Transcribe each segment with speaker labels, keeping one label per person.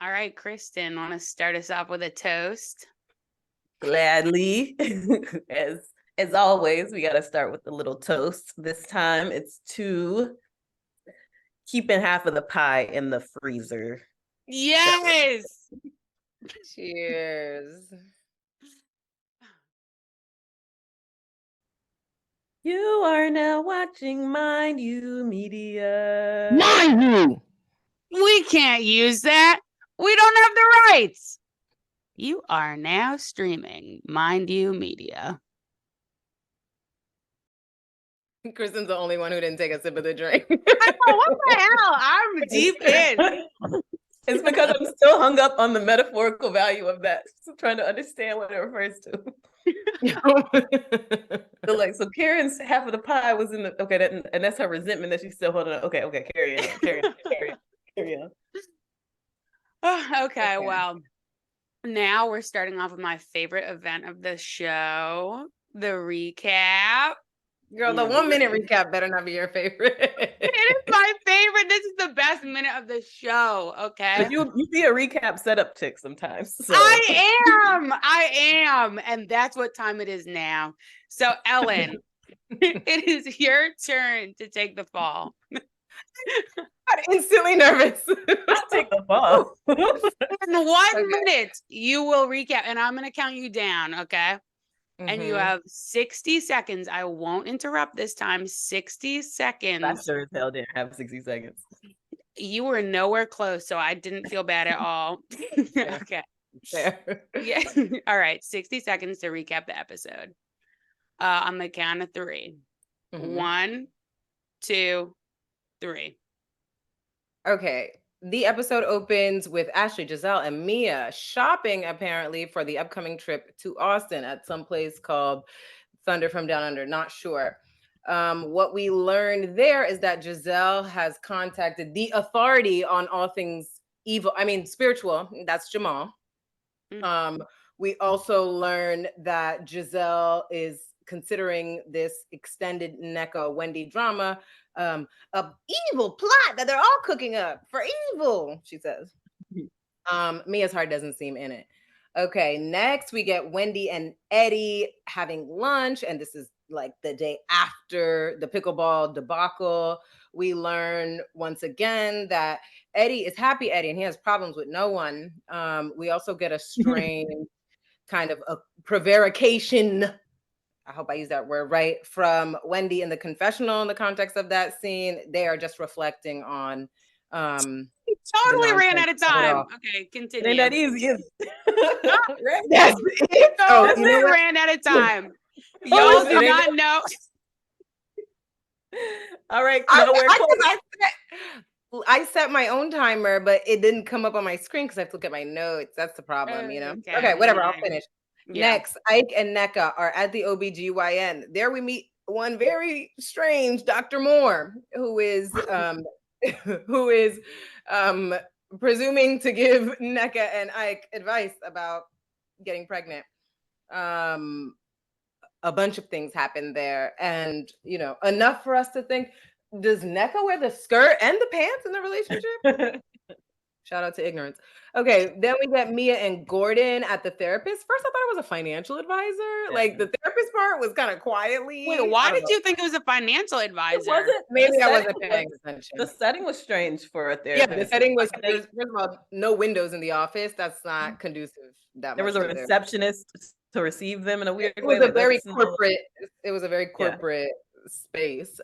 Speaker 1: All right, Kristen, want to start us off with a toast?
Speaker 2: Gladly. as always, we got to start with a little toast. This time it's to keeping half of the pie in the freezer.
Speaker 1: Yes.
Speaker 3: Cheers.
Speaker 2: You are now watching Mind You Media.
Speaker 3: Mind you!
Speaker 1: We can't use that. We don't have the rights. You are now streaming Mind You Media.
Speaker 3: Kristen's the only one who didn't take a sip of the drink.
Speaker 1: I know, what the hell? I'm deep in.
Speaker 2: It's because I'm still hung up on the metaphorical value of that. Still trying to understand what it refers to. So Karen's half of the pie was in the and that's her resentment that she's still holding on. Okay, carry on.
Speaker 1: Okay, well, now we're starting off with my favorite event of the show, the recap.
Speaker 3: Girl, the 1 minute recap better not be your favorite.
Speaker 1: It is my favorite. This is the best minute of the show. Okay.
Speaker 2: But you see a recap setup tick sometimes. So.
Speaker 1: I am. And that's what time it is now. So, Ellen, it is your turn to take the fall.
Speaker 3: I'm instantly nervous.
Speaker 2: I'll take the fall.
Speaker 1: In 1 minute, you will recap, and I'm going to count you down. Okay. And you have 60 seconds. I won't interrupt this time. 60 seconds.
Speaker 2: I sure as hell didn't have 60 seconds.
Speaker 1: You were nowhere close, so I didn't feel bad at all. Okay.
Speaker 3: Fair.
Speaker 1: Yeah. All right. 60 seconds to recap the episode. On the count of 3. 1, 2, 3.
Speaker 3: Okay. The episode opens with Ashley, Giselle, and Mia shopping apparently for the upcoming trip to Austin at some place called Thunder from Down Under. Not sure. What we learned there is that Giselle has contacted the authority on all things evil. I mean, spiritual. That's Jamal. We also learn that Giselle is considering this extended NECA Wendy drama a evil plot that they're all cooking up for evil, she says. Mia's heart doesn't seem in it. Okay, next we get Wendy and Eddie having lunch, and this is like the day after the pickleball debacle. We learn once again that Eddie is happy Eddie, and he has problems with no one. We also get a strange kind of a prevarication, I hope I use that word right, from Wendy in the confessional in the context of that scene. They are just reflecting on
Speaker 1: totally ran out of time. Okay, continue.
Speaker 2: Ain't that easy?
Speaker 3: Yes.
Speaker 1: Totally ran out of time. Y'all do not know.
Speaker 2: All right.
Speaker 3: I set my own timer, but it didn't come up on my screen because I have to look at my notes. That's the problem, you know? Okay, whatever. I'll finish. Yeah. Next, Ike and NECA are at the OBGYN. There we meet one very strange Dr. Moore, who is presuming to give NECA and Ike advice about getting pregnant. A bunch of things happen there, and enough for us to think, does NECA wear the skirt and the pants in the relationship? Shout out to ignorance. Okay, then we get Mia and Gordon at the therapist. First, I thought it was a financial advisor. Like the therapist part was kind of quietly.
Speaker 1: Wait, why did you think it was a financial advisor?
Speaker 2: It wasn't.
Speaker 3: Maybe I wasn't paying attention.
Speaker 2: The setting was strange for a therapist.
Speaker 3: Yeah, the setting was, first of all, no windows in the office. That's not conducive.
Speaker 2: There was a receptionist to receive them in a weird way.
Speaker 3: It was a very corporate. It was a very corporate space.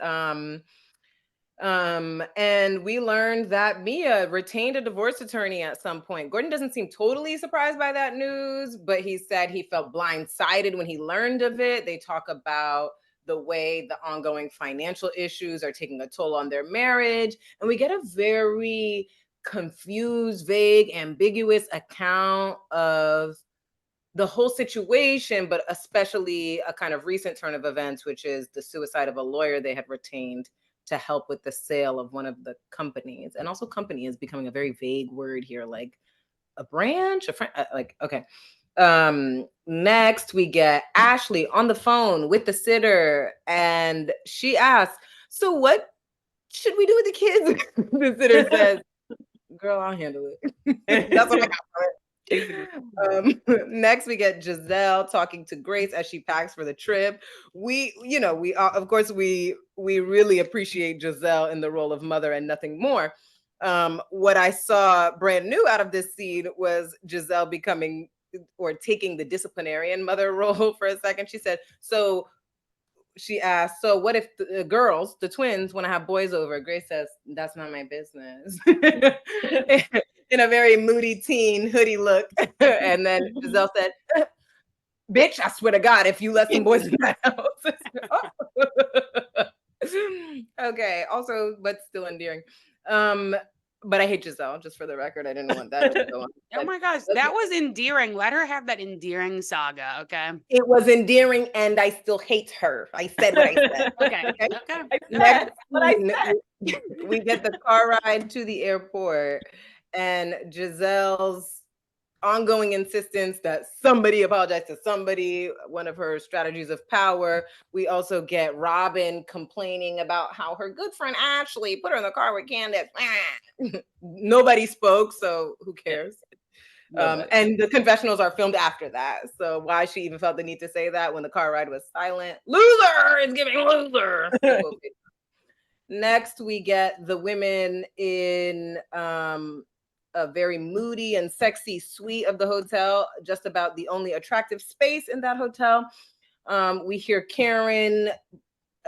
Speaker 3: And we learned that Mia retained a divorce attorney at some point. Gordon doesn't seem totally surprised by that news, but he said he felt blindsided when he learned of it. They talk about the way the ongoing financial issues are taking a toll on their marriage. And we get a very confused, vague, ambiguous account of the whole situation, but especially a kind of recent turn of events, which is the suicide of a lawyer they had retained to help with the sale of one of the companies. And also company is becoming a very vague word here, like a branch, a friend, like, okay. Next we get Ashley on the phone with the sitter, and she asks, so what should we do with the kids? The sitter says, girl, I'll handle it. That's what I got for it. Next, we get Giselle talking to Grace as she packs for the trip. We of course, we really appreciate Giselle in the role of mother and nothing more. What I saw brand new out of this scene was Giselle becoming or taking the disciplinarian mother role for a second. She said, she asked, so what if the girls, the twins, want to have boys over? Grace says, that's not my business. In a very moody teen hoodie look. And then Giselle said, bitch, I swear to God, if you let some boys in my house. Okay, also, but still endearing. But I hate Giselle, just for the record. I didn't want that to go on.
Speaker 1: Oh my gosh, that was endearing. Let her have that endearing saga, okay?
Speaker 3: It was endearing, and I still hate her. I said what I said.
Speaker 1: Okay.
Speaker 3: Next, we get the car ride to the airport, and Giselle's ongoing insistence that somebody apologize to somebody, one of her strategies of power. We also get Robin complaining about how her good friend Ashley put her in the car with Candace. Nobody spoke, so who cares? And the confessionals are filmed after that. So why she even felt the need to say that when the car ride was silent. Loser is giving loser. Next, we get the women in a very moody and sexy suite of the hotel, just about the only attractive space in that hotel. We hear Karen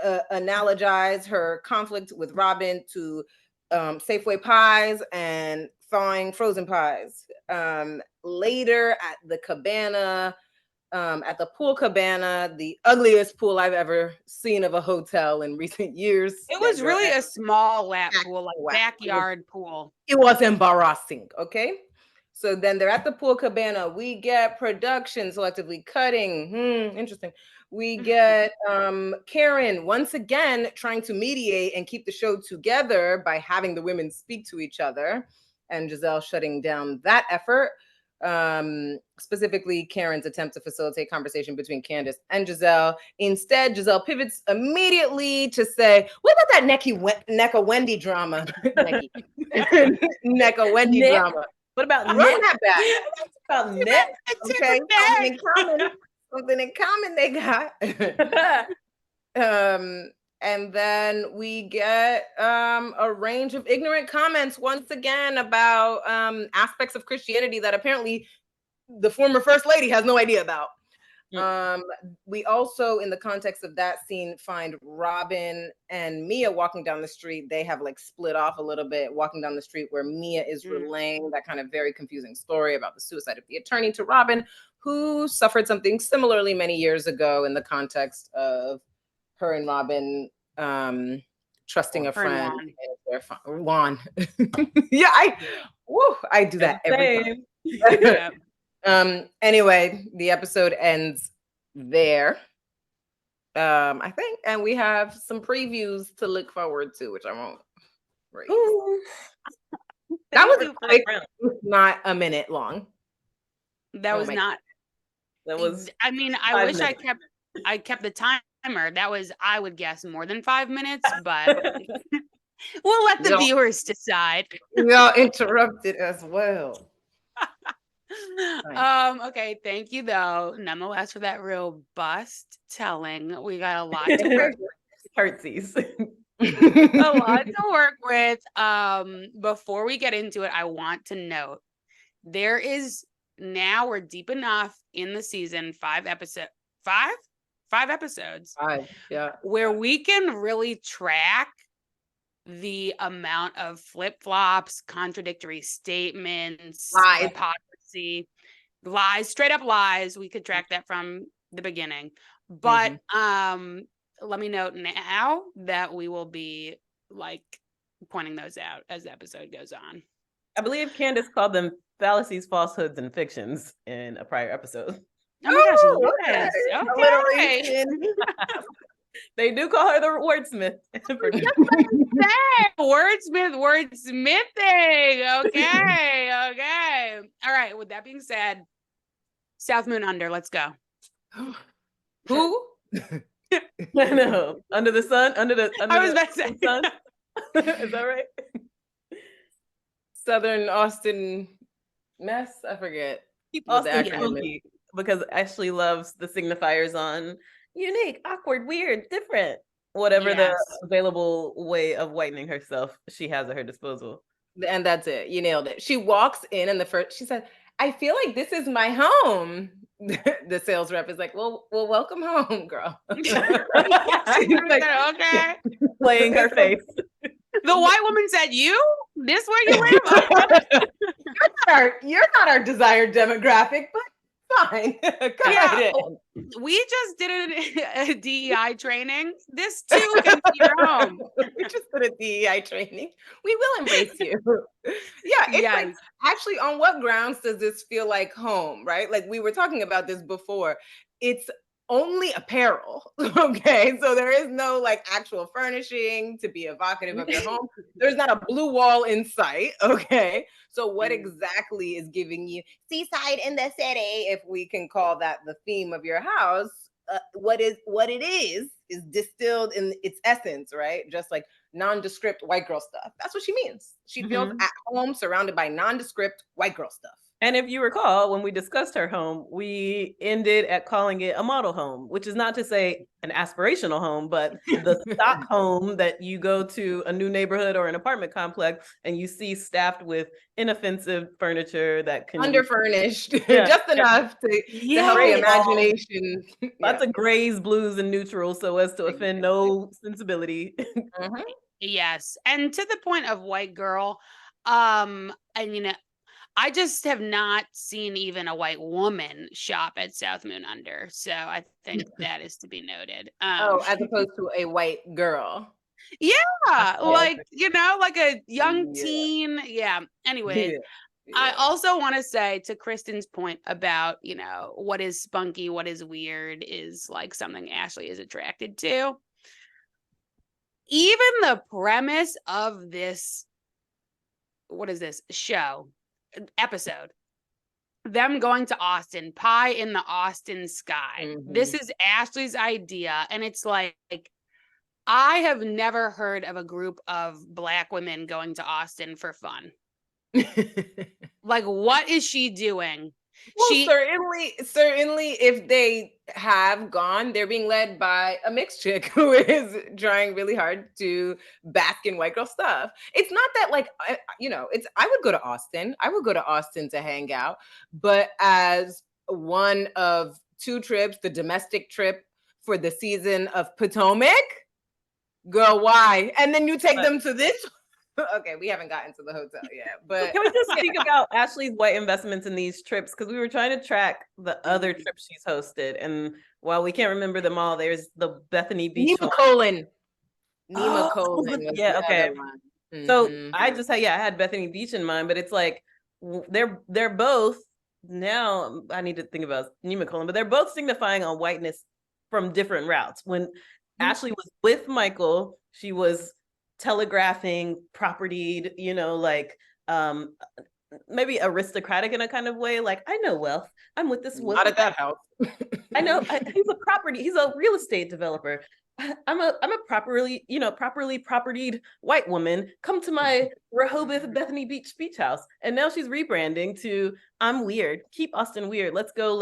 Speaker 3: analogize her conflict with Robin to Safeway pies and thawing frozen pies. Later at the cabana, at the pool cabana, the ugliest pool I've ever seen of a hotel in recent years.
Speaker 1: It was really a small lap pool, like backyard pool.
Speaker 3: It was embarrassing, okay? So then they're at the pool cabana. We get production selectively cutting. Interesting. We get Karen once again trying to mediate and keep the show together by having the women speak to each other, and Giselle shutting down that effort. Specifically Karen's attempt to facilitate conversation between Candace and Giselle. Instead, Giselle pivots immediately to say, what about that Necka Wendy drama? Necka Wendy drama.
Speaker 2: What about
Speaker 3: run that back?
Speaker 2: About Nick?
Speaker 3: Okay, something in common they got. And then we get a range of ignorant comments once again about aspects of Christianity that apparently the former First Lady has no idea about. We also, in the context of that scene, find Robin and Mia walking down the street. They have like split off a little bit, walking down the street, where Mia is relaying that kind of very confusing story about the suicide of the attorney to Robin, who suffered something similarly many years ago in the context of her and Robin trusting a friend. Juan. Yeah, I do that every time. Anyway, the episode ends there. I think, and we have some previews to look forward to, which I won't read. That was quick, not a minute long.
Speaker 1: That was not.
Speaker 2: That was.
Speaker 1: I mean, I wish I kept the timer. That was, I would guess, more than 5 minutes, but we'll let the viewers decide.
Speaker 3: Y'all interrupted as well.
Speaker 1: Okay, thank you though, nonetheless, for that robust telling. We got a lot to work with.
Speaker 2: Curtsies.
Speaker 1: A lot to work with. Before we get into it, I want to note there is, now we're deep enough in the season, 5 episodes,
Speaker 3: yeah,
Speaker 1: where we can really track the amount of flip-flops, contradictory statements, hypocrisy, lies, straight up lies. We could track that from the beginning. But let me note now that we will be like pointing those out as the episode goes on.
Speaker 2: I believe Candace called them fallacies, falsehoods, and fictions in a prior episode.
Speaker 1: Oh my gosh, yes. Okay.
Speaker 2: They do call her the wordsmith.
Speaker 1: Wordsmithing. Okay. All right. With that being said, South Moon Under. Let's go.
Speaker 3: Who?
Speaker 2: I know. Under the sun. I was about to say sun. Is that right?
Speaker 3: Southern Austin mess. I forget.
Speaker 2: Keep
Speaker 3: what the
Speaker 2: Austin
Speaker 3: acronym is.
Speaker 2: funky, because Ashley loves the signifiers on unique, awkward, weird, different. Whatever the
Speaker 1: Yes.
Speaker 2: available way of whitening herself she has at her disposal.
Speaker 3: And that's it. You nailed it. She walks in and she said, I feel like this is my home. The sales rep is like, well, welcome home, girl. She's like,
Speaker 1: okay.
Speaker 2: Playing her face.
Speaker 3: The
Speaker 1: white woman said, you? This where you live?
Speaker 3: You're not our desired demographic, but fine. Come right in.
Speaker 1: We just did a DEI training. This too can be your home.
Speaker 3: We just did a DEI training. We will embrace you. Yeah, it's like, actually, on what grounds does this feel like home, right? Like we were talking about this before. It's only apparel. Okay. So there is no like actual furnishing to be evocative of your home. There's not a blue wall in sight. Okay. So what exactly is giving you seaside in the city, if we can call that the theme of your house? What it is distilled in its essence, right? Just like nondescript white girl stuff. That's what she means. She feels at home surrounded by nondescript white girl stuff.
Speaker 2: And if you recall, when we discussed her home, we ended at calling it a model home, which is not to say an aspirational home, but the stock home that you go to a new neighborhood or an apartment complex and you see staffed with inoffensive furniture that can
Speaker 3: underfurnished, just enough to help the imagination.
Speaker 2: Lots of grays, blues, and neutrals so as to offend no sensibility.
Speaker 1: Yes. And to the point of white girl, I mean, I just have not seen even a white woman shop at South Moon Under. So I think that is to be noted.
Speaker 3: As opposed to a white girl.
Speaker 1: Yeah. Like, like a young teen. Yeah. Anyway, I also want to say, to Kristen's point about, what is spunky, what is weird is like something Ashley is attracted to. Even the premise of this, what is this episode, them going to Austin, pie in the Austin sky. This is Ashley's idea. And it's like, I have never heard of a group of Black women going to Austin for fun. Like, what is she doing?
Speaker 3: Well, certainly if they have gone, they're being led by a mixed chick who is trying really hard to bask in white girl stuff. It's not that like, I would go to Austin. I would go to Austin to hang out. But as one of two trips, the domestic trip for the season of Potomac, girl, why? And then you take them to this. Okay, we haven't gotten to the hotel yet, but
Speaker 2: can we just speak about Ashley's white investments in these trips? Because we were trying to track the other trips she's hosted, and while we can't remember them all, there's the Bethany Beach.
Speaker 3: Nemacolin.
Speaker 2: Yeah, okay. So I just had, I had Bethany Beach in mind, but it's like they're both, now I need to think about Nemacolin, but they're both signifying a whiteness from different routes. When Ashley was with Michael, she was telegraphing, propertied, maybe aristocratic in a kind of way. Like, I know wealth. I'm with this woman.
Speaker 3: Not at that house.
Speaker 2: I know he's a real estate developer. I'm a properly propertied white woman. Come to my Rehoboth Bethany Beach house. And now she's rebranding to I'm weird. Keep Austin weird. Let's go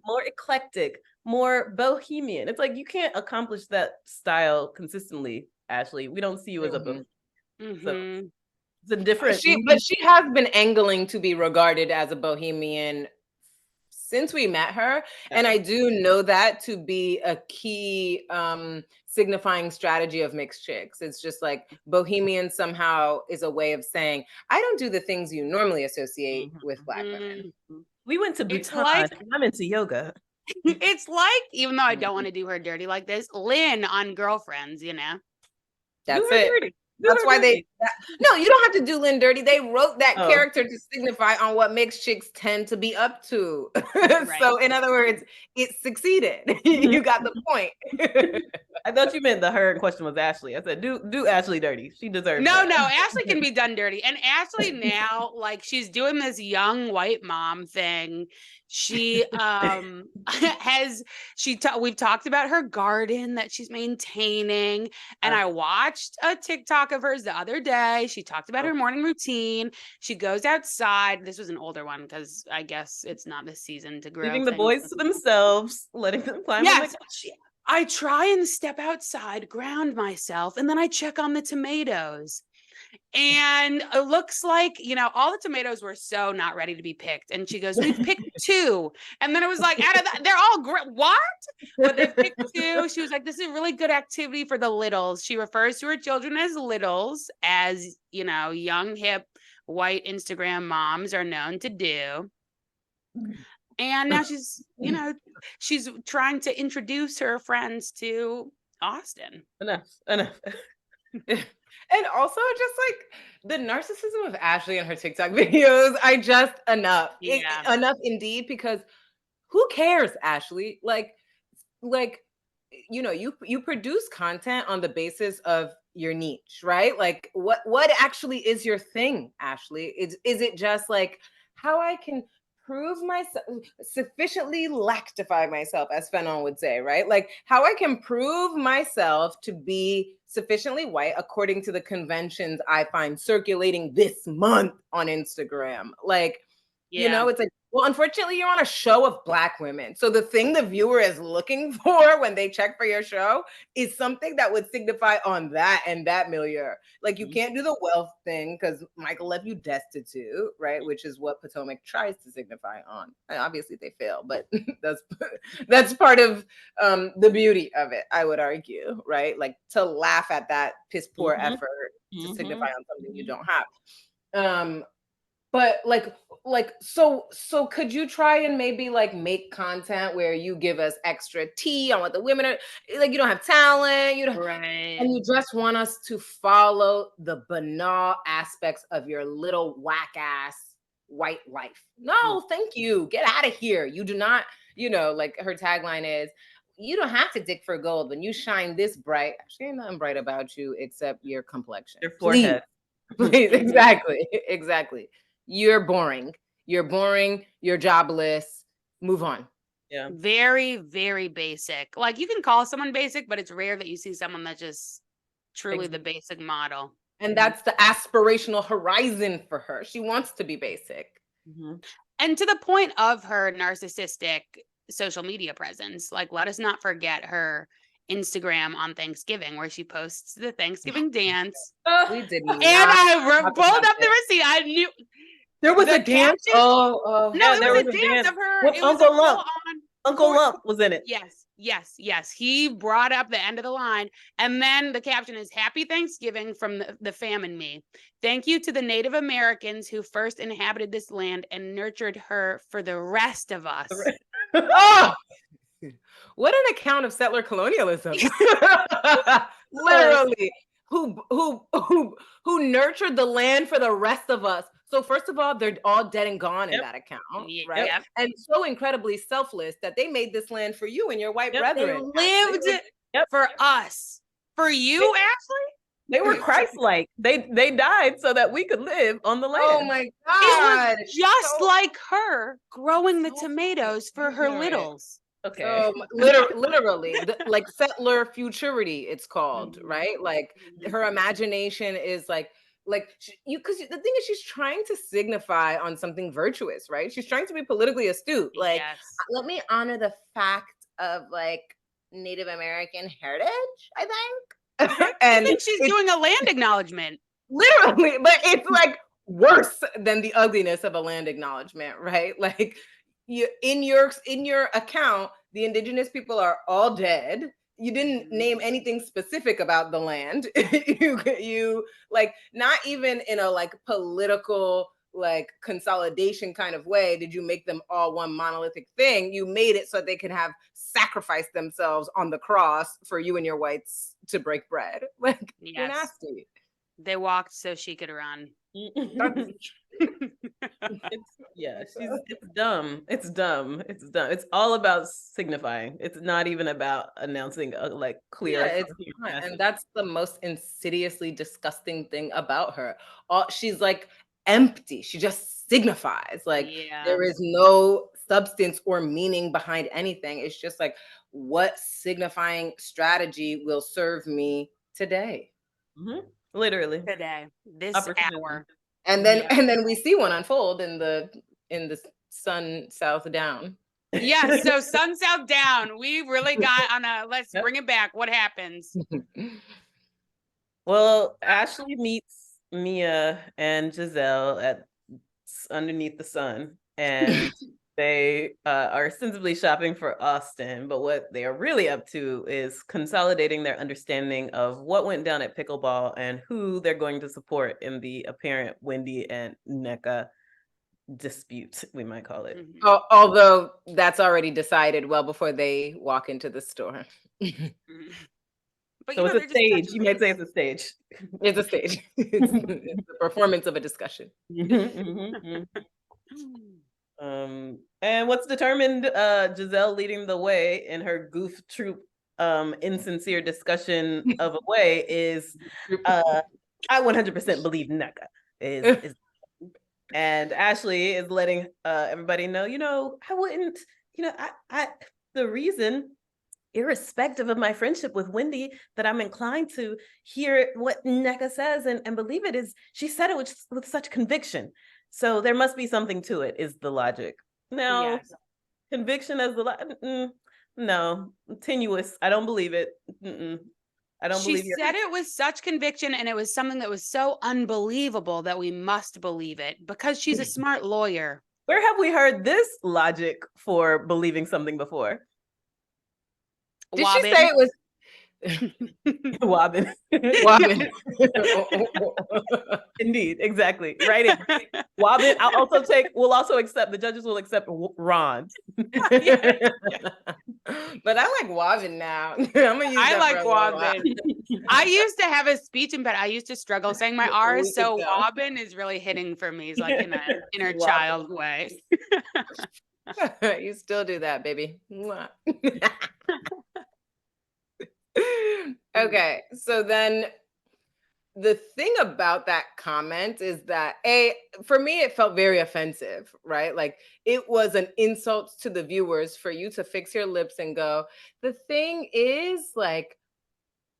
Speaker 2: more eclectic, more bohemian. It's like you can't accomplish that style consistently, Ashley. We don't see you as a bohemian. So it's a different.
Speaker 3: But she has been angling to be regarded as a bohemian since we met her. And I do know that to be a key signifying strategy of mixed chicks. It's just like bohemian somehow is a way of saying, I don't do the things you normally associate with Black women.
Speaker 2: We went to Bhutan. I'm into yoga.
Speaker 1: It's like, even though I don't want to do her dirty like this, Lynn on Girlfriends,
Speaker 3: That's it. That's why no, you don't have to do Lynn dirty. They wrote that character to signify on what mixed chicks tend to be up to. So in other words, it succeeded. You got the point.
Speaker 2: I thought you meant her in question was Ashley. I said, do Ashley dirty. She deserves
Speaker 1: No, Ashley can be done dirty. And Ashley now, like, she's doing this young white mom thing. She we've talked about her garden that she's maintaining, and I watched a TikTok of hers the other day. She talked about her morning routine. She goes outside. This was an older one because I guess it's not this season to grow
Speaker 2: Leaving the
Speaker 1: things.
Speaker 2: boys to themselves, letting them climb on the couch.
Speaker 1: I try and step outside, ground myself, and then I check on the tomatoes. And it looks like, all the tomatoes were so not ready to be picked. And she goes, we've picked 2. And then it was like, out of that, they're all great. What? But they picked 2. She was like, this is a really good activity for the littles. She refers to her children as littles, as, young, hip, white Instagram moms are known to do. And now she's, she's trying to introduce her friends to Austin.
Speaker 2: Enough.
Speaker 3: And also just like the narcissism of Ashley and her TikTok videos, enough.
Speaker 1: Yeah.
Speaker 3: Enough indeed, because who cares, Ashley? Like, you produce content on the basis of your niche, right? Like what actually is your thing, Ashley? Is it just like how I can prove myself, sufficiently lactify myself, as Fanon would say, right? Like how I can prove myself to be sufficiently white according to the conventions I find circulating this month on Instagram. Like, it's like, well, unfortunately, you're on a show of Black women. So the thing the viewer is looking for when they check for your show is something that would signify on that and that milieu. Like you can't do the wealth thing because Michael left you destitute, right? Which is what Potomac tries to signify on. And obviously they fail, but that's part of the beauty of it, I would argue, right? Like to laugh at that piss poor effort to signify on something you don't have. But so could you try and maybe like make content where you give us extra tea on what the women are like? You don't have talent, and you just want us to follow the banal aspects of your little whack ass white life. No, thank you. Get out of here. You do not, like her tagline is, you don't have to dig for gold when you shine this bright. Actually, ain't nothing bright about you except your complexion.
Speaker 2: Your forehead.
Speaker 3: Please. Exactly. You're boring. You're jobless. Move on.
Speaker 2: Yeah.
Speaker 1: Very, very basic. Like you can call someone basic, but it's rare that you see someone that's just truly the basic model.
Speaker 3: And that's the aspirational horizon for her. She wants to be basic.
Speaker 1: And to the point of her narcissistic social media presence, like let us not forget her Instagram on Thanksgiving, where she posts the Thanksgiving dance.
Speaker 3: We did not.
Speaker 1: And I pulled up the receipt. I knew
Speaker 3: there was a dance.
Speaker 1: No, there was a dance of her.
Speaker 2: With Uncle Lump. Uncle Lump was in it.
Speaker 1: Yes. He brought up the end of the line. And then the caption is Happy Thanksgiving from the fam and me. Thank you to the Native Americans who first inhabited this land and nurtured her for the rest of us.
Speaker 3: Oh! What an account of settler colonialism. Literally. Who nurtured the land for the rest of us. So first of all, they're all dead and gone in that account, right?
Speaker 1: Yep.
Speaker 3: And so incredibly selfless that they made this land for you and your white brethren.
Speaker 1: They lived for us. For you, Ashley?
Speaker 2: They were Christ-like. They died so that we could live on the land.
Speaker 3: Oh my God.
Speaker 1: It was just like her growing the tomatoes for her littles.
Speaker 2: Okay.
Speaker 3: Literally, like settler futurity, it's called, right? Like her imagination is because the thing is, she's trying to signify on something virtuous, right? She's trying to be politically astute. Like, let me honor the fact of like Native American heritage, I think.
Speaker 1: And I think she's doing a land acknowledgement.
Speaker 3: Literally, but it's like worse than the ugliness of a land acknowledgement, right? Like in your account, the indigenous people are all dead. You didn't name anything specific about the land. you like not even in a like political like consolidation kind of way did you make them all one monolithic thing. You made it so they could have sacrificed themselves on the cross for you and your whites to break bread. Like you're nasty.
Speaker 1: They walked so she could run.
Speaker 2: It's dumb. It's dumb. It's all about signifying. It's not even about announcing a like clear.
Speaker 3: It's not. And that's the most insidiously disgusting thing about her. She's like empty. She just signifies. Like there is no substance or meaning behind anything. It's just like, what signifying strategy will serve me today?
Speaker 2: Literally.
Speaker 1: Today, this hour.
Speaker 3: And then we see one unfold in the sun south down.
Speaker 1: Yeah, so sun south down. We really got on a let's bring it back. What happens?
Speaker 2: Well, Ashley meets Mia and Giselle at underneath the sun, and they are ostensibly shopping for Austin, but what they are really up to is consolidating their understanding of what went down at pickleball and who they're going to support in the apparent Wendy and NECA dispute, we might call it.
Speaker 3: Although that's already decided well before they walk into the store.
Speaker 1: But
Speaker 2: so it's a stage. You might say it's a stage.
Speaker 3: It's a stage. It's the performance of a discussion.
Speaker 2: And what's determined Giselle leading the way in her goof troop insincere discussion of a way is I 100% believe NECA is and Ashley is letting everybody know, I wouldn't, I the reason, irrespective of my friendship with Wendy, that I'm inclined to hear what NECA says and believe it is, she said it with such conviction. So there must be something to it, is the logic. No, yes. Conviction as the no, tenuous. I don't believe it. I don't believe it.
Speaker 1: She said it with such conviction, and it was something that was so unbelievable that we must believe it because she's a smart lawyer.
Speaker 2: Where have we heard this logic for believing something before?
Speaker 3: Did she say it was
Speaker 2: Wobbin?
Speaker 3: Wobbin.
Speaker 2: Indeed, exactly. Right. Wobbin. We'll also accept, the judges will accept Ron.
Speaker 3: But I like Wobbin now. I
Speaker 1: like Wobbin. I used to have a speech impediment. I used to struggle saying my R's, so Wobbin is really hitting for me. It's like in an inner child way.
Speaker 3: You still do that, baby. Okay, so then the thing about that comment is that for me, it felt very offensive, right? Like it was an insult to the viewers for you to fix your lips and go, the thing is, like,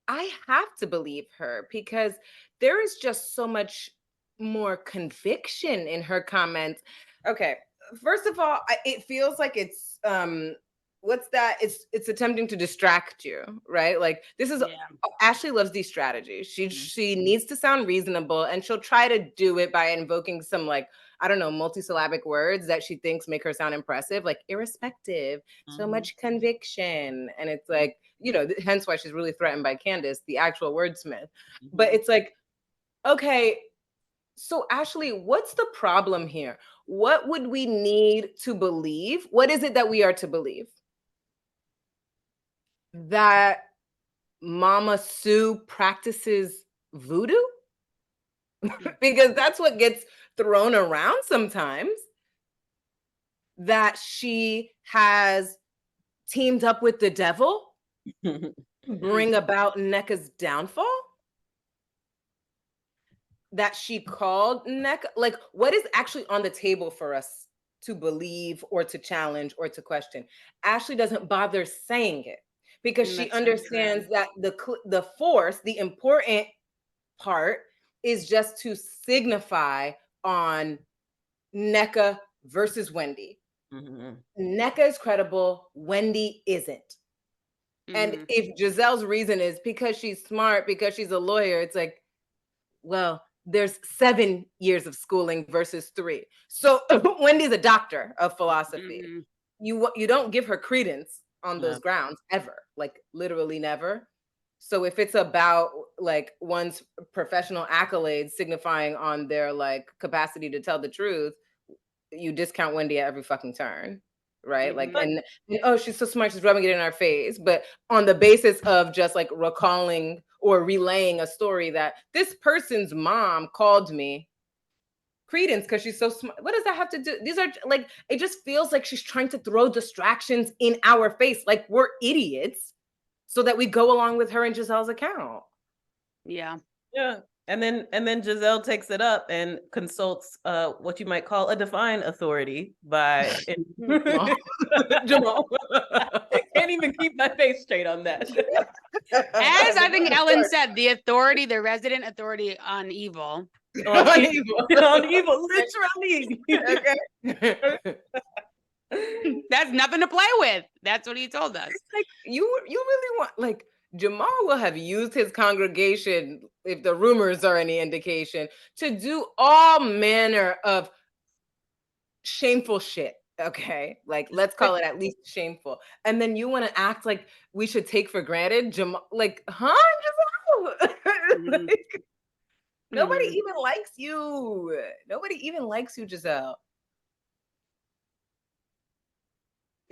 Speaker 3: I have to believe her because there is just so much more conviction in her comments. Okay, first of all, it feels like it's what's that? It's attempting to distract you, right? Like this is Ashley loves these strategies. She needs to sound reasonable, and she'll try to do it by invoking some, like, I don't know, multisyllabic words that she thinks make her sound impressive, like irrespective, so much conviction. And it's like, hence why she's really threatened by Candace, the actual wordsmith. But it's like, okay, so Ashley, what's the problem here? What would we need to believe? What is it that we are to believe? That Mama Sue practices voodoo? Because that's what gets thrown around sometimes. That she has teamed up with the devil to bring about NECA's downfall? That she called NECA? Like, what is actually on the table for us to believe or to challenge or to question? Ashley doesn't bother saying it because she understands that the force, the important part, is just to signify on NECA versus Wendy. NECA is credible, Wendy isn't. And if Giselle's reason is because she's smart, because she's a lawyer, it's like, well, there's 7 years of schooling versus 3. So Wendy's a doctor of philosophy. You don't give her credence on those grounds ever, like literally never. So if it's about like one's professional accolades signifying on their like capacity to tell the truth, you discount Wendy at every fucking turn, right? Like, and oh, she's so smart, she's rubbing it in our face. But on the basis of just like recalling or relaying a story that this person's mom called me, credence because she's so smart. What does that have to do? These are like, it just feels like she's trying to throw distractions in our face, like we're idiots, so that we go along with her and Giselle's account.
Speaker 1: Yeah.
Speaker 2: Yeah. And then Giselle takes it up and consults what you might call a divine authority by
Speaker 3: Jamal.
Speaker 2: Can't even keep my face straight on that.
Speaker 1: As I think Ellen said, the authority, the resident authority on evil.
Speaker 2: On evil, literally.
Speaker 3: Okay.
Speaker 1: That's nothing to play with. That's what he told us.
Speaker 3: It's like you really want, like, Jamal will have used his congregation, if the rumors are any indication, to do all manner of shameful shit. Okay, like, let's call it at least shameful. And then you want to act like we should take for granted Jamal, like, huh, Jamal? Like, nobody even likes you. Nobody even likes you, Giselle.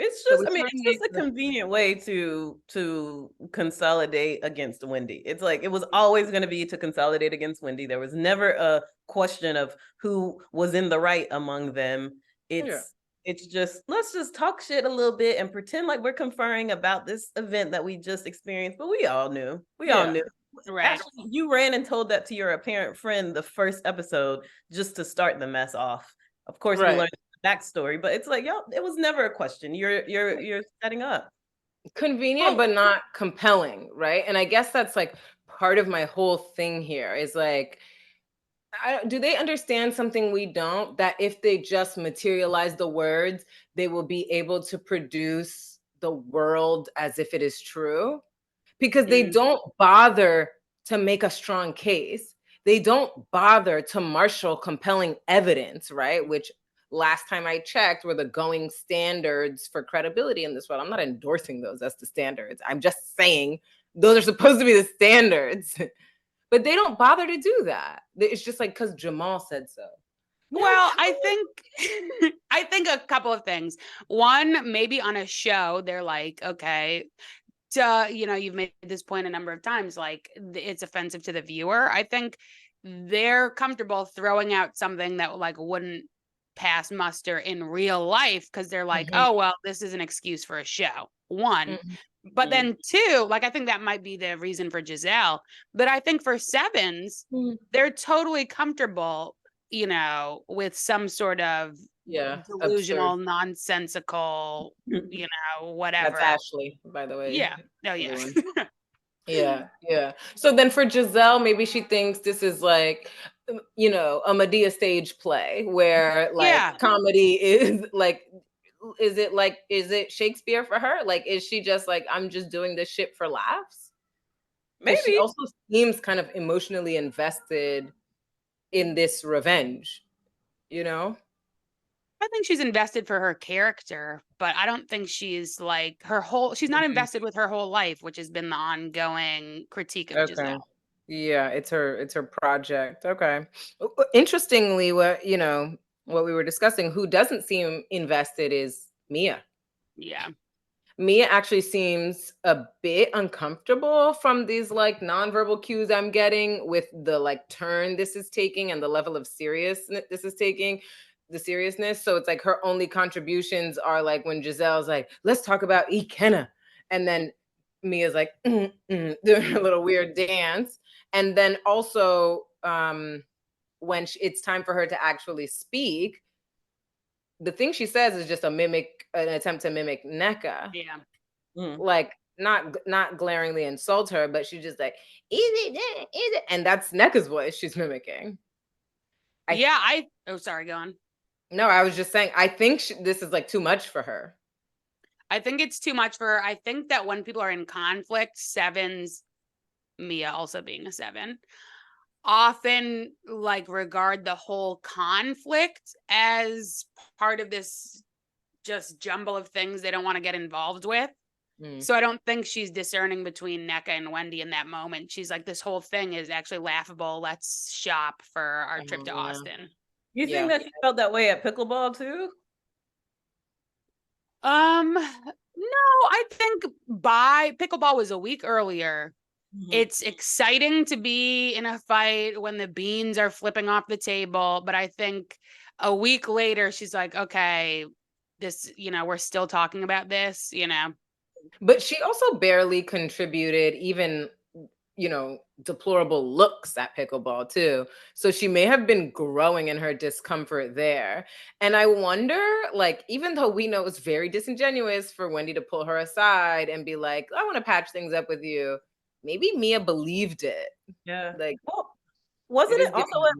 Speaker 2: It's just, I mean, it's just a convenient way to consolidate against Wendy. It's like, it was always going to be to consolidate against Wendy. There was never a question of who was in the right among them. It's just, let's just talk shit a little bit and pretend like we're conferring about this event that we just experienced. But we all knew. All knew.
Speaker 1: Right.
Speaker 2: Actually, you ran and told that to your apparent friend the first episode just to start the mess off. Of course, we learned backstory, but it's like, yo, it was never a question. You're setting up.
Speaker 3: Convenient, but not compelling, right? And I guess that's like part of my whole thing here is like, do they understand something we don't? That if they just materialize the words, they will be able to produce the world as if it is true? Because they don't bother to make a strong case. They don't bother to marshal compelling evidence, right? Which last time I checked were the going standards for credibility in this world. I'm not endorsing those as the standards. I'm just saying those are supposed to be the standards. But they don't bother to do that. It's just like, because Jamal said so.
Speaker 1: Well, I think a couple of things. One, maybe on a show, they're like, okay, you've made this point a number of times, like, it's offensive to the viewer. I think they're comfortable throwing out something that like wouldn't pass muster in real life because they're like, oh, well, this is an excuse for a show. One. But then two, like, I think that might be the reason for Giselle. But I think for Sevens, they're totally comfortable, with some sort of delusional,
Speaker 3: absurd,
Speaker 1: nonsensical, whatever.
Speaker 3: That's Ashley, by the way.
Speaker 1: Yeah. Oh, yeah.
Speaker 3: Yeah. So then for Giselle, maybe she thinks this is like, a Medea stage play where like comedy is like, is it Shakespeare for her? Like, is she just like, I'm just doing this shit for laughs? Maybe. She also seems kind of emotionally invested in this revenge,
Speaker 1: I think she's invested for her character, but I don't think she's like she's not invested with her whole life, which has been the ongoing critique of Giselle.
Speaker 3: Yeah, it's her project. Okay. Interestingly, what we were discussing, who doesn't seem invested is Mia.
Speaker 1: Yeah.
Speaker 3: Mia actually seems a bit uncomfortable from these like nonverbal cues I'm getting with the like turn this is taking and the level of seriousness this is taking, the seriousness. So it's like her only contributions are like when Giselle's like, let's talk about Ikenna. And then Mia's like, doing a little weird dance. And then also when it's time for her to actually speak, the thing she says is just an attempt to mimic NECA.
Speaker 1: Yeah.
Speaker 3: Like not glaringly insult her, but she's just like, is it? And that's NECA's voice she's mimicking.
Speaker 1: Sorry, go on.
Speaker 3: No, I was just saying, I think this is like too much for her.
Speaker 1: I think it's too much for her. I think that when people are in conflict, sevens, Mia also being a 7, often like regard the whole conflict as part of this just jumble of things they don't want to get involved with. So I don't think she's discerning between NECA and Wendy in that moment. She's like, this whole thing is actually laughable. Let's shop for our trip to Austin.
Speaker 2: You think that she felt that way at pickleball too?
Speaker 1: No, I think pickleball was a week earlier. It's exciting to be in a fight when the beans are flipping off the table. But I think a week later, she's like, okay, this, we're still talking about this,
Speaker 3: But she also barely contributed even, deplorable looks at pickleball too. So she may have been growing in her discomfort there. And I wonder, like, even though we know it's very disingenuous for Wendy to pull her aside and be like, I want to patch things up with you, maybe Mia believed it.
Speaker 2: Yeah.
Speaker 3: Like,
Speaker 2: well, wasn't it also
Speaker 3: a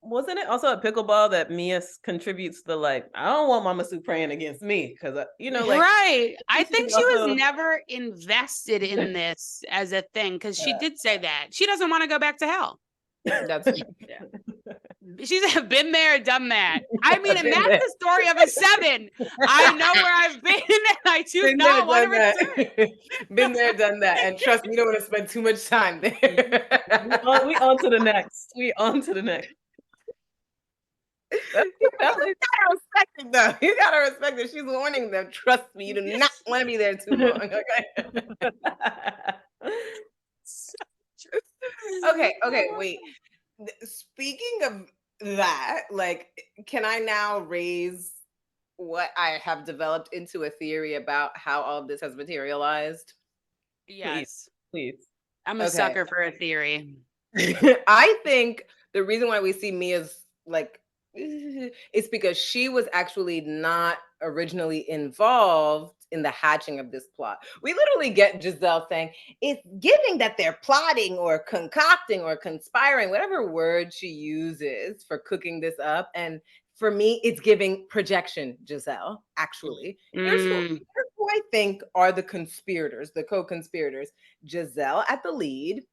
Speaker 2: wasn't it also at pickleball that Mia contributes the like, I don't want Mama Sue praying against me because like
Speaker 1: right. I think she was
Speaker 2: also...
Speaker 1: never invested in this as a thing because she did say that she doesn't want to go back to hell.
Speaker 3: That's
Speaker 1: She's been there, done that. I mean, and that's the story of a 7. I know where I've been, and I do not want to return.
Speaker 3: Been there, done that, and trust me, you don't want to spend too much time there.
Speaker 2: we on to the next. We on to the next.
Speaker 3: You gotta respect it, though. You gotta respect it. She's warning them. Trust me, you do not want to be there too long. Okay. Okay. Wait. Speaking of that, like, can I now raise what I have developed into a theory about how all of this has materialized?
Speaker 1: Yes,
Speaker 2: please.
Speaker 1: I'm a sucker for a theory.
Speaker 3: I think the reason why we see Mia's like it's because she was actually not originally involved in the hatching of this plot. We literally get Giselle saying it's giving that they're plotting or concocting or conspiring, whatever word she uses for cooking this up. And for me, it's giving projection, Giselle, actually. Here's who I think are the conspirators, the co-conspirators. Giselle at the lead,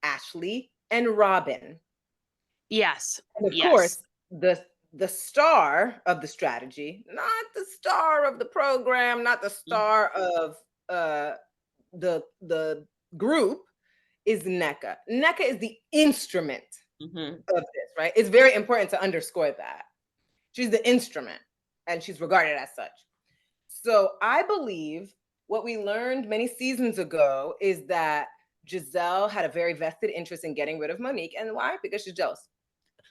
Speaker 3: Ashley, and Robin.
Speaker 1: Yes.
Speaker 3: And of course, the star of the strategy, not the star of the program, not the star of the group, is NECA. NECA is the instrument of this, right? It's very important to underscore that. She's the instrument, and she's regarded as such. So I believe what we learned many seasons ago is that Giselle had a very vested interest in getting rid of Monique. And why? Because she's jealous.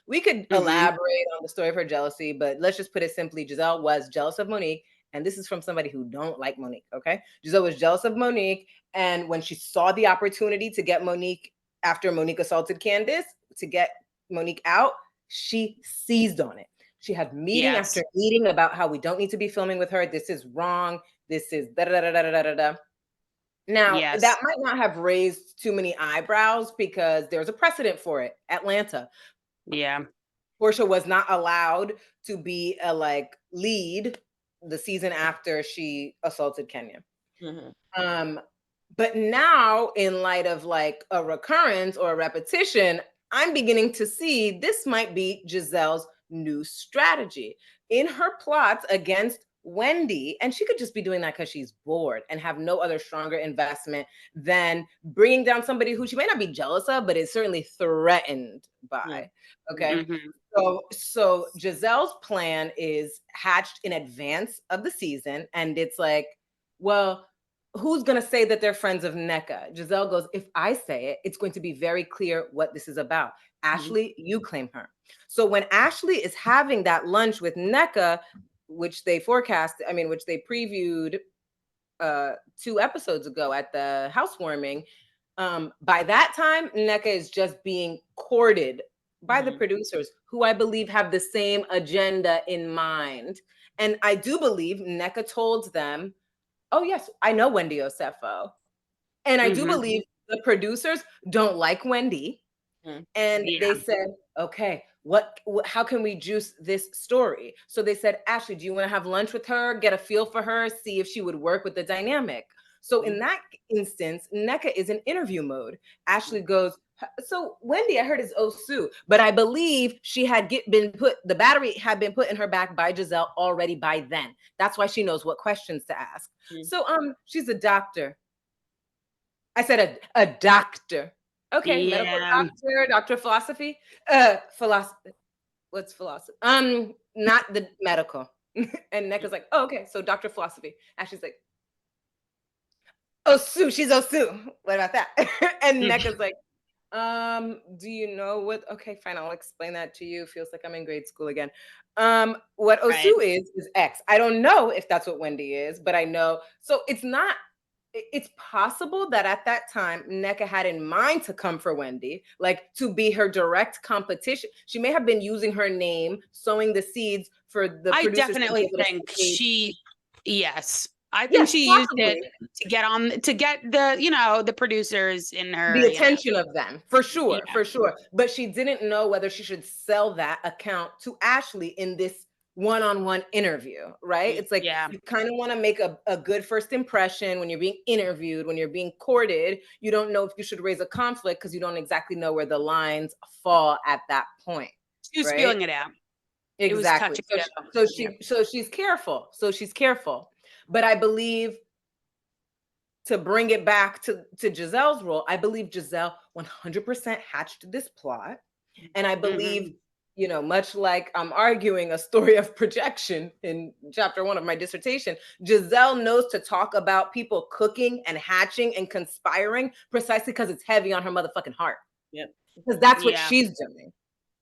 Speaker 3: We could elaborate on the story of her jealousy, but let's just put it simply. Giselle was jealous of Monique. And this is from somebody who don't like Monique, okay? Giselle was jealous of Monique. And when she saw the opportunity to get Monique, after Monique assaulted Candace, to get Monique out, she seized on it. She had meeting after meeting about how we don't need to be filming with her. This is wrong. This is da-da-da-da-da-da-da. Now, that might not have raised too many eyebrows because there's a precedent for it. Atlanta.
Speaker 1: Yeah.
Speaker 3: Portia was not allowed to be a lead the season after she assaulted Kenya. But now, in light of a recurrence or a repetition, I'm beginning to see this might be Giselle's new strategy in her plots against Wendy. And she could just be doing that because she's bored and have no other stronger investment than bringing down somebody who she may not be jealous of, but is certainly threatened by. Okay. So Giselle's plan is hatched in advance of the season. And it's like, well, who's going to say that they're friends of NECA? Giselle goes, if I say it, it's going to be very clear what this is about. Ashley, you claim her. So when Ashley is having that lunch with NECA, which they which they previewed 2 episodes ago at the housewarming, by that time, NECA is just being courted by the producers, who I believe have the same agenda in mind. And I do believe NECA told them, oh, yes, I know Wendy Osefo. And I do believe the producers don't like Wendy. And they said, okay, how can we juice this story? So they said, Ashley, do you want to have lunch with her, get a feel for her, see if she would work with the dynamic? So in that instance, NECA is in interview mode. Ashley goes, so Wendy, I heard is Osu, but I believe she had the battery had been put in her back by Giselle already by then. That's why she knows what questions to ask. So she's a doctor. I said a doctor. Okay, medical doctor, doctor of philosophy. Philosophy. What's philosophy? Not the medical. And NECA's like, oh, okay, so doctor of philosophy. Ashley's like, Osu, she's Osu. What about that? And NECA's like, do you know what? Okay, fine, I'll explain that to you. Feels like I'm in grade school again. What Osu is X. I don't know if that's what Wendy is, but I know. So it's not it's possible that at that time Nneka had in mind to come for Wendy, like to be her direct competition. She may have been using her name, sowing the seeds for the
Speaker 1: I
Speaker 3: producers.
Speaker 1: definitely think yes. I think
Speaker 3: Yes,
Speaker 1: she used it to get the, the producers in her.
Speaker 3: The attention of them, for sure,
Speaker 1: Yeah.
Speaker 3: for sure. But she didn't know whether she should sell that account to Ashley in this one-on-one interview, right? It's like you kind of want to make a good first impression when you're being interviewed, when you're being courted. You don't know if you should raise a conflict because you don't exactly know where the lines fall at that point.
Speaker 1: She was
Speaker 3: right?
Speaker 1: feeling it out.
Speaker 3: Exactly. So she's careful. But I believe, to bring it back to Giselle's role, I believe Giselle 100% hatched this plot. And I believe, much like I'm arguing a story of projection in chapter 1 of my dissertation, Giselle knows to talk about people cooking and hatching and conspiring precisely because it's heavy on her motherfucking heart.
Speaker 2: Yep.
Speaker 3: Because that's what she's doing.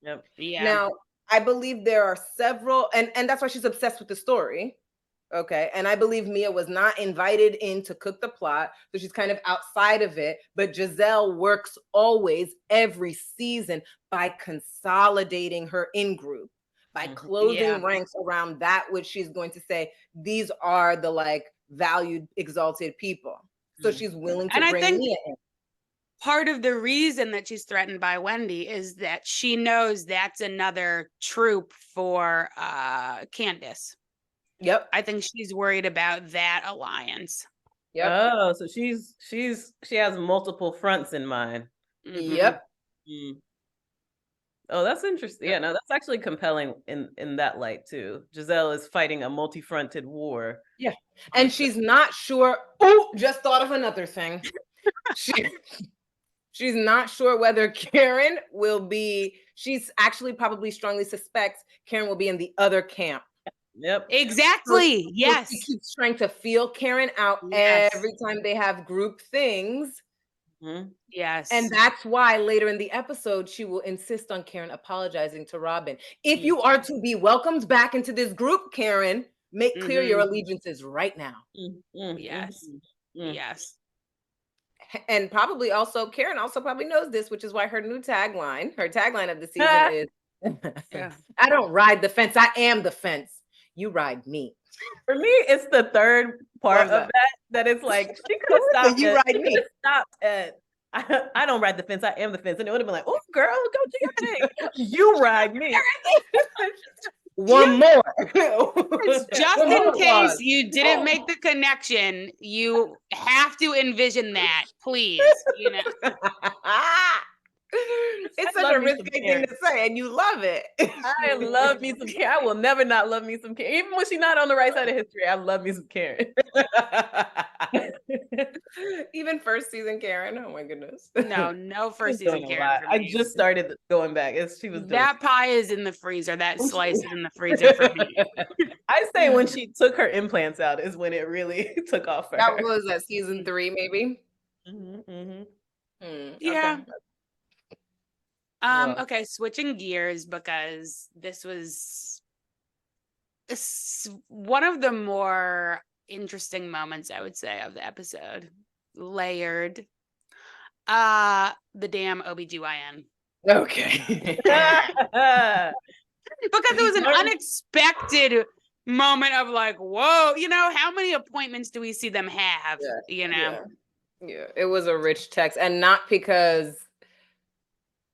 Speaker 2: Yep.
Speaker 1: Yeah.
Speaker 3: Now, I believe there are several, and that's why she's obsessed with the story. Okay. And I believe Mia was not invited in to cook the plot. So she's kind of outside of it. But Giselle works always, every season, by consolidating her in group, by closing ranks around that which she's going to say, these are the like valued, exalted people. So she's willing to bring Mia in.
Speaker 1: Part of the reason that she's threatened by Wendy is that she knows that's another troop for Candace.
Speaker 3: Yep.
Speaker 1: I think she's worried about that alliance.
Speaker 3: Yep.
Speaker 2: Oh, so she has multiple fronts in mind.
Speaker 3: Yep.
Speaker 2: Oh, that's interesting. Yeah, no, that's actually compelling in that light too. Giselle is fighting a multi-fronted war.
Speaker 3: Yeah. And she's not sure. Oh, just thought of another thing. She's not sure whether Karen will be, she's actually probably strongly suspects Karen will be in the other camp.
Speaker 2: Yep.
Speaker 1: Exactly. Yes.
Speaker 3: She keeps trying to feel Karen out every time they have group things.
Speaker 1: Yes.
Speaker 3: And that's why later in the episode, she will insist on Karen apologizing to Robin. If you are to be welcomed back into this group, Karen, make clear your allegiances right now.
Speaker 1: Yes. Yes.
Speaker 3: And probably also, Karen also probably knows this, which is why her tagline of the season is, I don't ride the fence, I am the fence. You ride me.
Speaker 2: For me, it's the third part of that it's like, she could have stopped
Speaker 3: you ride me.
Speaker 2: Stopped at, I don't ride the fence, I am the fence. And it would have been like, oh, girl, go do your thing. You ride me.
Speaker 3: One more.
Speaker 1: Just in case you didn't make the connection, you have to envision that, please.
Speaker 3: It's such a risky thing to say, and you love it.
Speaker 2: I love me some Karen. I will never not love me some Karen. Even when she's not on the right side of history, I love me some Karen.
Speaker 3: Even first season Karen. Oh my goodness.
Speaker 1: No first season Karen.
Speaker 2: I just started going back. She was
Speaker 1: that pie is in the freezer. That slice is in the freezer for me.
Speaker 2: I say when she took her implants out is when it really took off for her.
Speaker 3: That was at season 3, maybe.
Speaker 1: Yeah. Okay, switching gears, because this was one of the more interesting moments, I would say, of the episode. Layered. The damn OBGYN.
Speaker 3: Okay.
Speaker 1: Because it was an unexpected moment of like, whoa, how many appointments do we see them have?
Speaker 3: Yeah, it was a rich text, and not because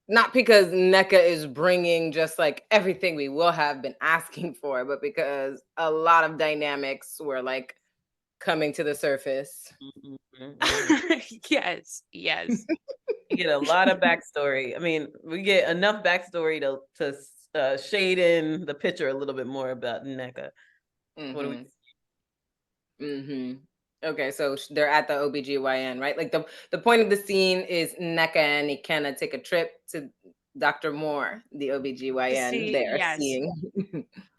Speaker 3: Nneka is bringing just like everything we will have been asking for, but because a lot of dynamics were like coming to the surface.
Speaker 1: Yes.
Speaker 2: You get a lot of backstory. I mean, we get enough backstory to shade in the picture a little bit more about Nneka. What do we?
Speaker 3: Okay, so they're at the OBGYN, right? Like the point of the scene is Nneka and Ikenna take a trip to Dr. Moore, the OBGYN seeing.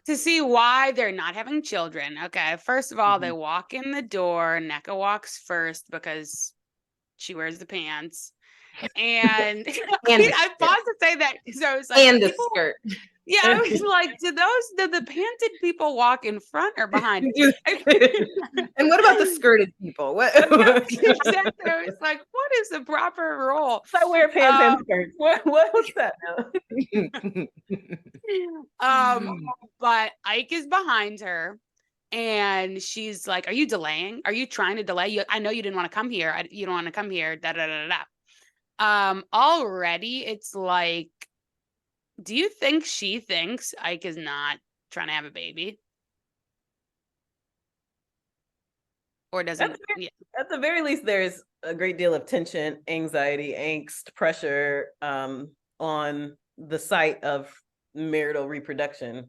Speaker 1: To see why they're not having children. Okay, first of all, they walk in the door. Nneka walks first because she wears the pants. And I paused to say that because I was like,
Speaker 3: and the skirt.
Speaker 1: Yeah, I was like, did the panted people walk in front or behind?
Speaker 3: And what about the skirted people? What?
Speaker 1: Exactly. I was like, what is the proper role?
Speaker 2: I wear pants and skirts. What's that now?
Speaker 1: But Ike is behind her. And she's like, are you delaying? Are you trying to delay? I know you didn't want to come here. You don't want to come here. Da, da, da, da. Already it's like, do you think she thinks Ike is not trying to have a baby? Or doesn't?
Speaker 2: At the very least, there's a great deal of tension, anxiety, angst, pressure on the site of marital reproduction.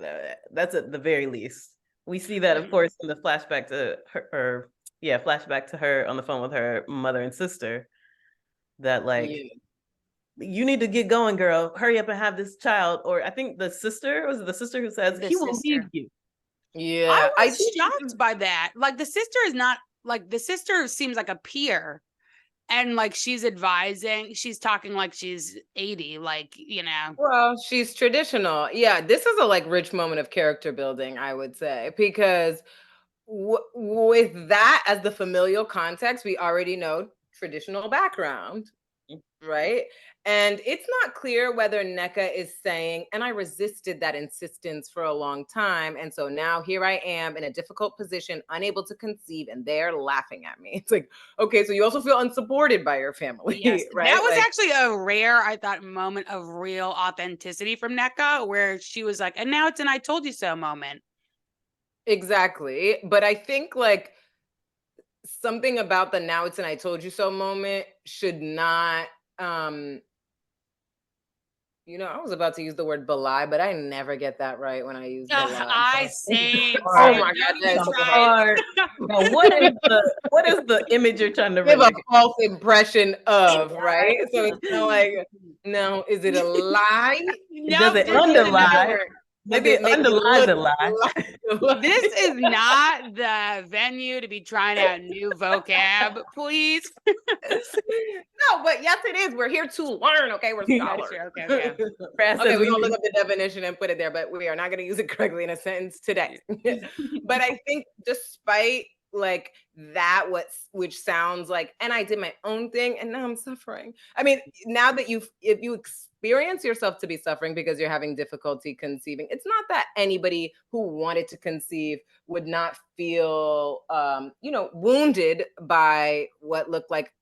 Speaker 2: That's at the very least. We see that, of course, in the flashback to her, flashback to her on the phone with her mother and sister. That like, you need to get going, girl. Hurry up and have this child. Or I think the sister who says he will leave you.
Speaker 1: Yeah, I was shocked by that. Like the sister is not like the sister seems like a peer. And like she's advising, she's talking like she's 80, like, you know.
Speaker 3: Well, she's traditional. Yeah, this is a like rich moment of character building, I would say, because with that as the familial context, we already know traditional background, right? And it's not clear whether Nneka is saying, and I resisted that insistence for a long time. And so now here I am in a difficult position, unable to conceive, and they're laughing at me. It's like, okay, so you also feel unsupported by your family.
Speaker 1: Yes,
Speaker 3: right?
Speaker 1: That was actually a rare, I thought, moment of real authenticity from Nneka, where she was like, and now it's an I told you so moment.
Speaker 3: Exactly. But I think like something about the now it's an I told you so moment should not I was about to use the word belie, but I never get that right when I use belie.
Speaker 1: I say,
Speaker 3: oh my god, that's so
Speaker 2: hard. Now, what is the image you're trying to
Speaker 3: give a false impression of, right? So it's not like, no, is it a lie?
Speaker 2: Does it underlie? Maybe it underlies a lie.
Speaker 1: This is not the venue to be trying out new vocab, please.
Speaker 3: No, but yes, it is. We're here to learn. Okay, we're scholars.
Speaker 1: Okay,
Speaker 3: okay, we're gonna look up the definition and put it there, but we are not gonna use it correctly in a sentence today. But I think despite like that, which sounds like, and I did my own thing and now I'm suffering. I mean, now that if you experience yourself to be suffering because you're having difficulty conceiving, it's not that anybody who wanted to conceive would not feel wounded by what looks like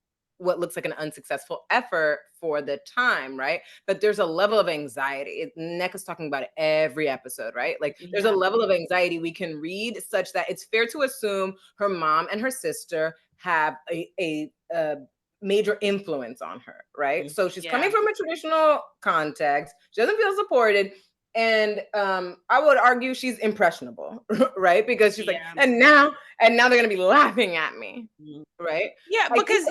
Speaker 3: an unsuccessful effort for the time, right? But there's a level of anxiety. Nneka's talking about it every episode, right? Like there's a level of anxiety we can read such that it's fair to assume her mom and her sister have a major influence on her, right? So she's coming from a traditional context. She doesn't feel supported. And I would argue she's impressionable, right? Because she's like, and now they're gonna be laughing at me, right?
Speaker 1: Yeah, because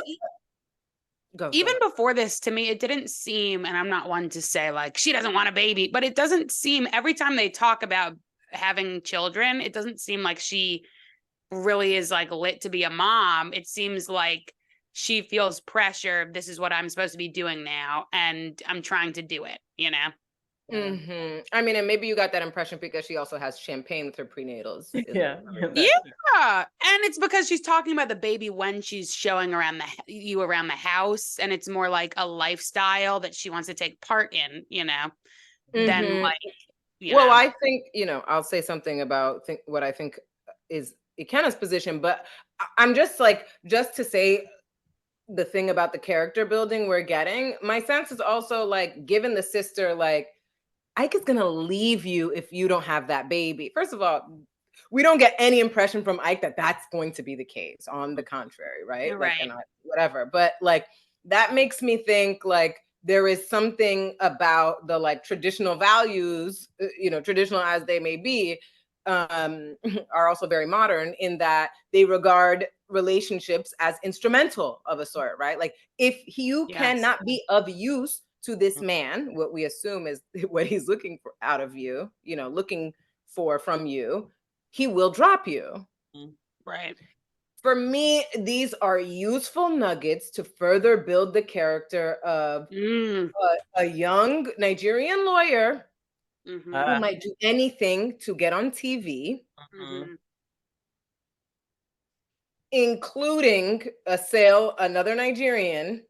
Speaker 1: even before this, to me, it didn't seem, and I'm not one to say like she doesn't want a baby, but it doesn't seem every time they talk about having children, it doesn't seem like she really is like lit to be a mom. It seems like she feels pressure. This is what I'm supposed to be doing now, and I'm trying to do it, you know?
Speaker 3: I mean, and maybe you got that impression because she also has champagne with her prenatals.
Speaker 1: Yeah, and it's because she's talking about the baby when she's showing around around the house, and it's more like a lifestyle that she wants to take part in, than like.
Speaker 3: I think I'll say something about what I think is Ikenna's position, but I'm just to say the thing about the character building we're getting. My sense is also like, given the sister like, Ike is gonna leave you if you don't have that baby. First of all, we don't get any impression from Ike that that's going to be the case. On the contrary, right?
Speaker 1: Right.
Speaker 3: Like, whatever. But like that makes me think like there is something about the like traditional values, traditional as they may be, are also very modern in that they regard relationships as instrumental of a sort, right? Like if you cannot be of use to this man, what we assume is what he's looking for out of you, looking for from you, he will drop you.
Speaker 1: Right.
Speaker 3: For me, these are useful nuggets to further build the character of a young Nigerian lawyer who might do anything to get on TV, including assail another Nigerian.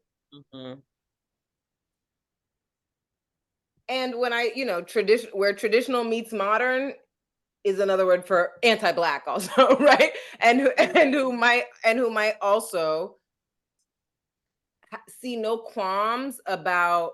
Speaker 3: And when where traditional meets modern is another word for anti-Black also, right? And who might also see no qualms about,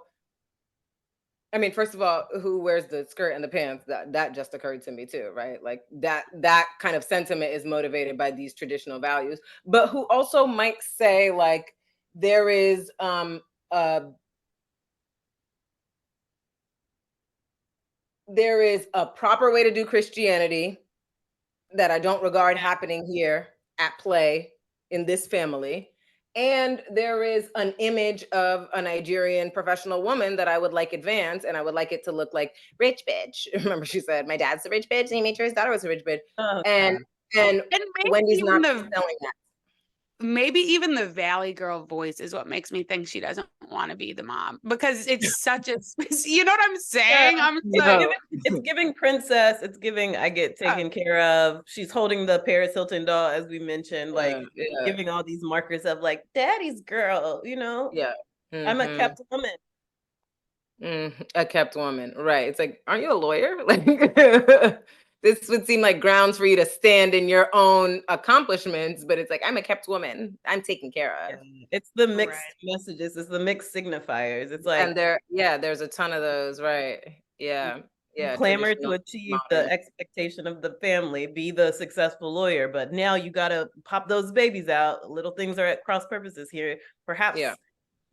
Speaker 3: I mean, first of all, who wears the skirt and the pants? That just occurred to me too, right? Like that kind of sentiment is motivated by these traditional values, but who also might say like there is a proper way to do Christianity that I don't regard happening here at play in this family. And there is an image of a Nigerian professional woman that I would like advance, and I would like it to look like rich bitch. Remember, she said, my dad's a rich bitch, and he made sure his daughter was a rich bitch. And Wendy's not selling that.
Speaker 1: Maybe even the Valley Girl voice is what makes me think she doesn't want to be the mom, because it's such a, you know what I'm saying?
Speaker 2: It's giving princess. It's giving I get taken care of. She's holding the Paris Hilton doll, as we mentioned, giving all these markers of like daddy's girl. I'm a kept woman.
Speaker 3: A kept woman, right? It's like, aren't you a lawyer? Like. This would seem like grounds for you to stand in your own accomplishments, but it's like, I'm a kept woman. I'm taken care of.
Speaker 2: It's the mixed messages. It's the mixed signifiers. It's like,
Speaker 3: and there's a ton of those, right? Yeah.
Speaker 2: Clamor to achieve the expectation of the family, be the successful lawyer, but now you got to pop those babies out. Little things are at cross purposes here. Perhaps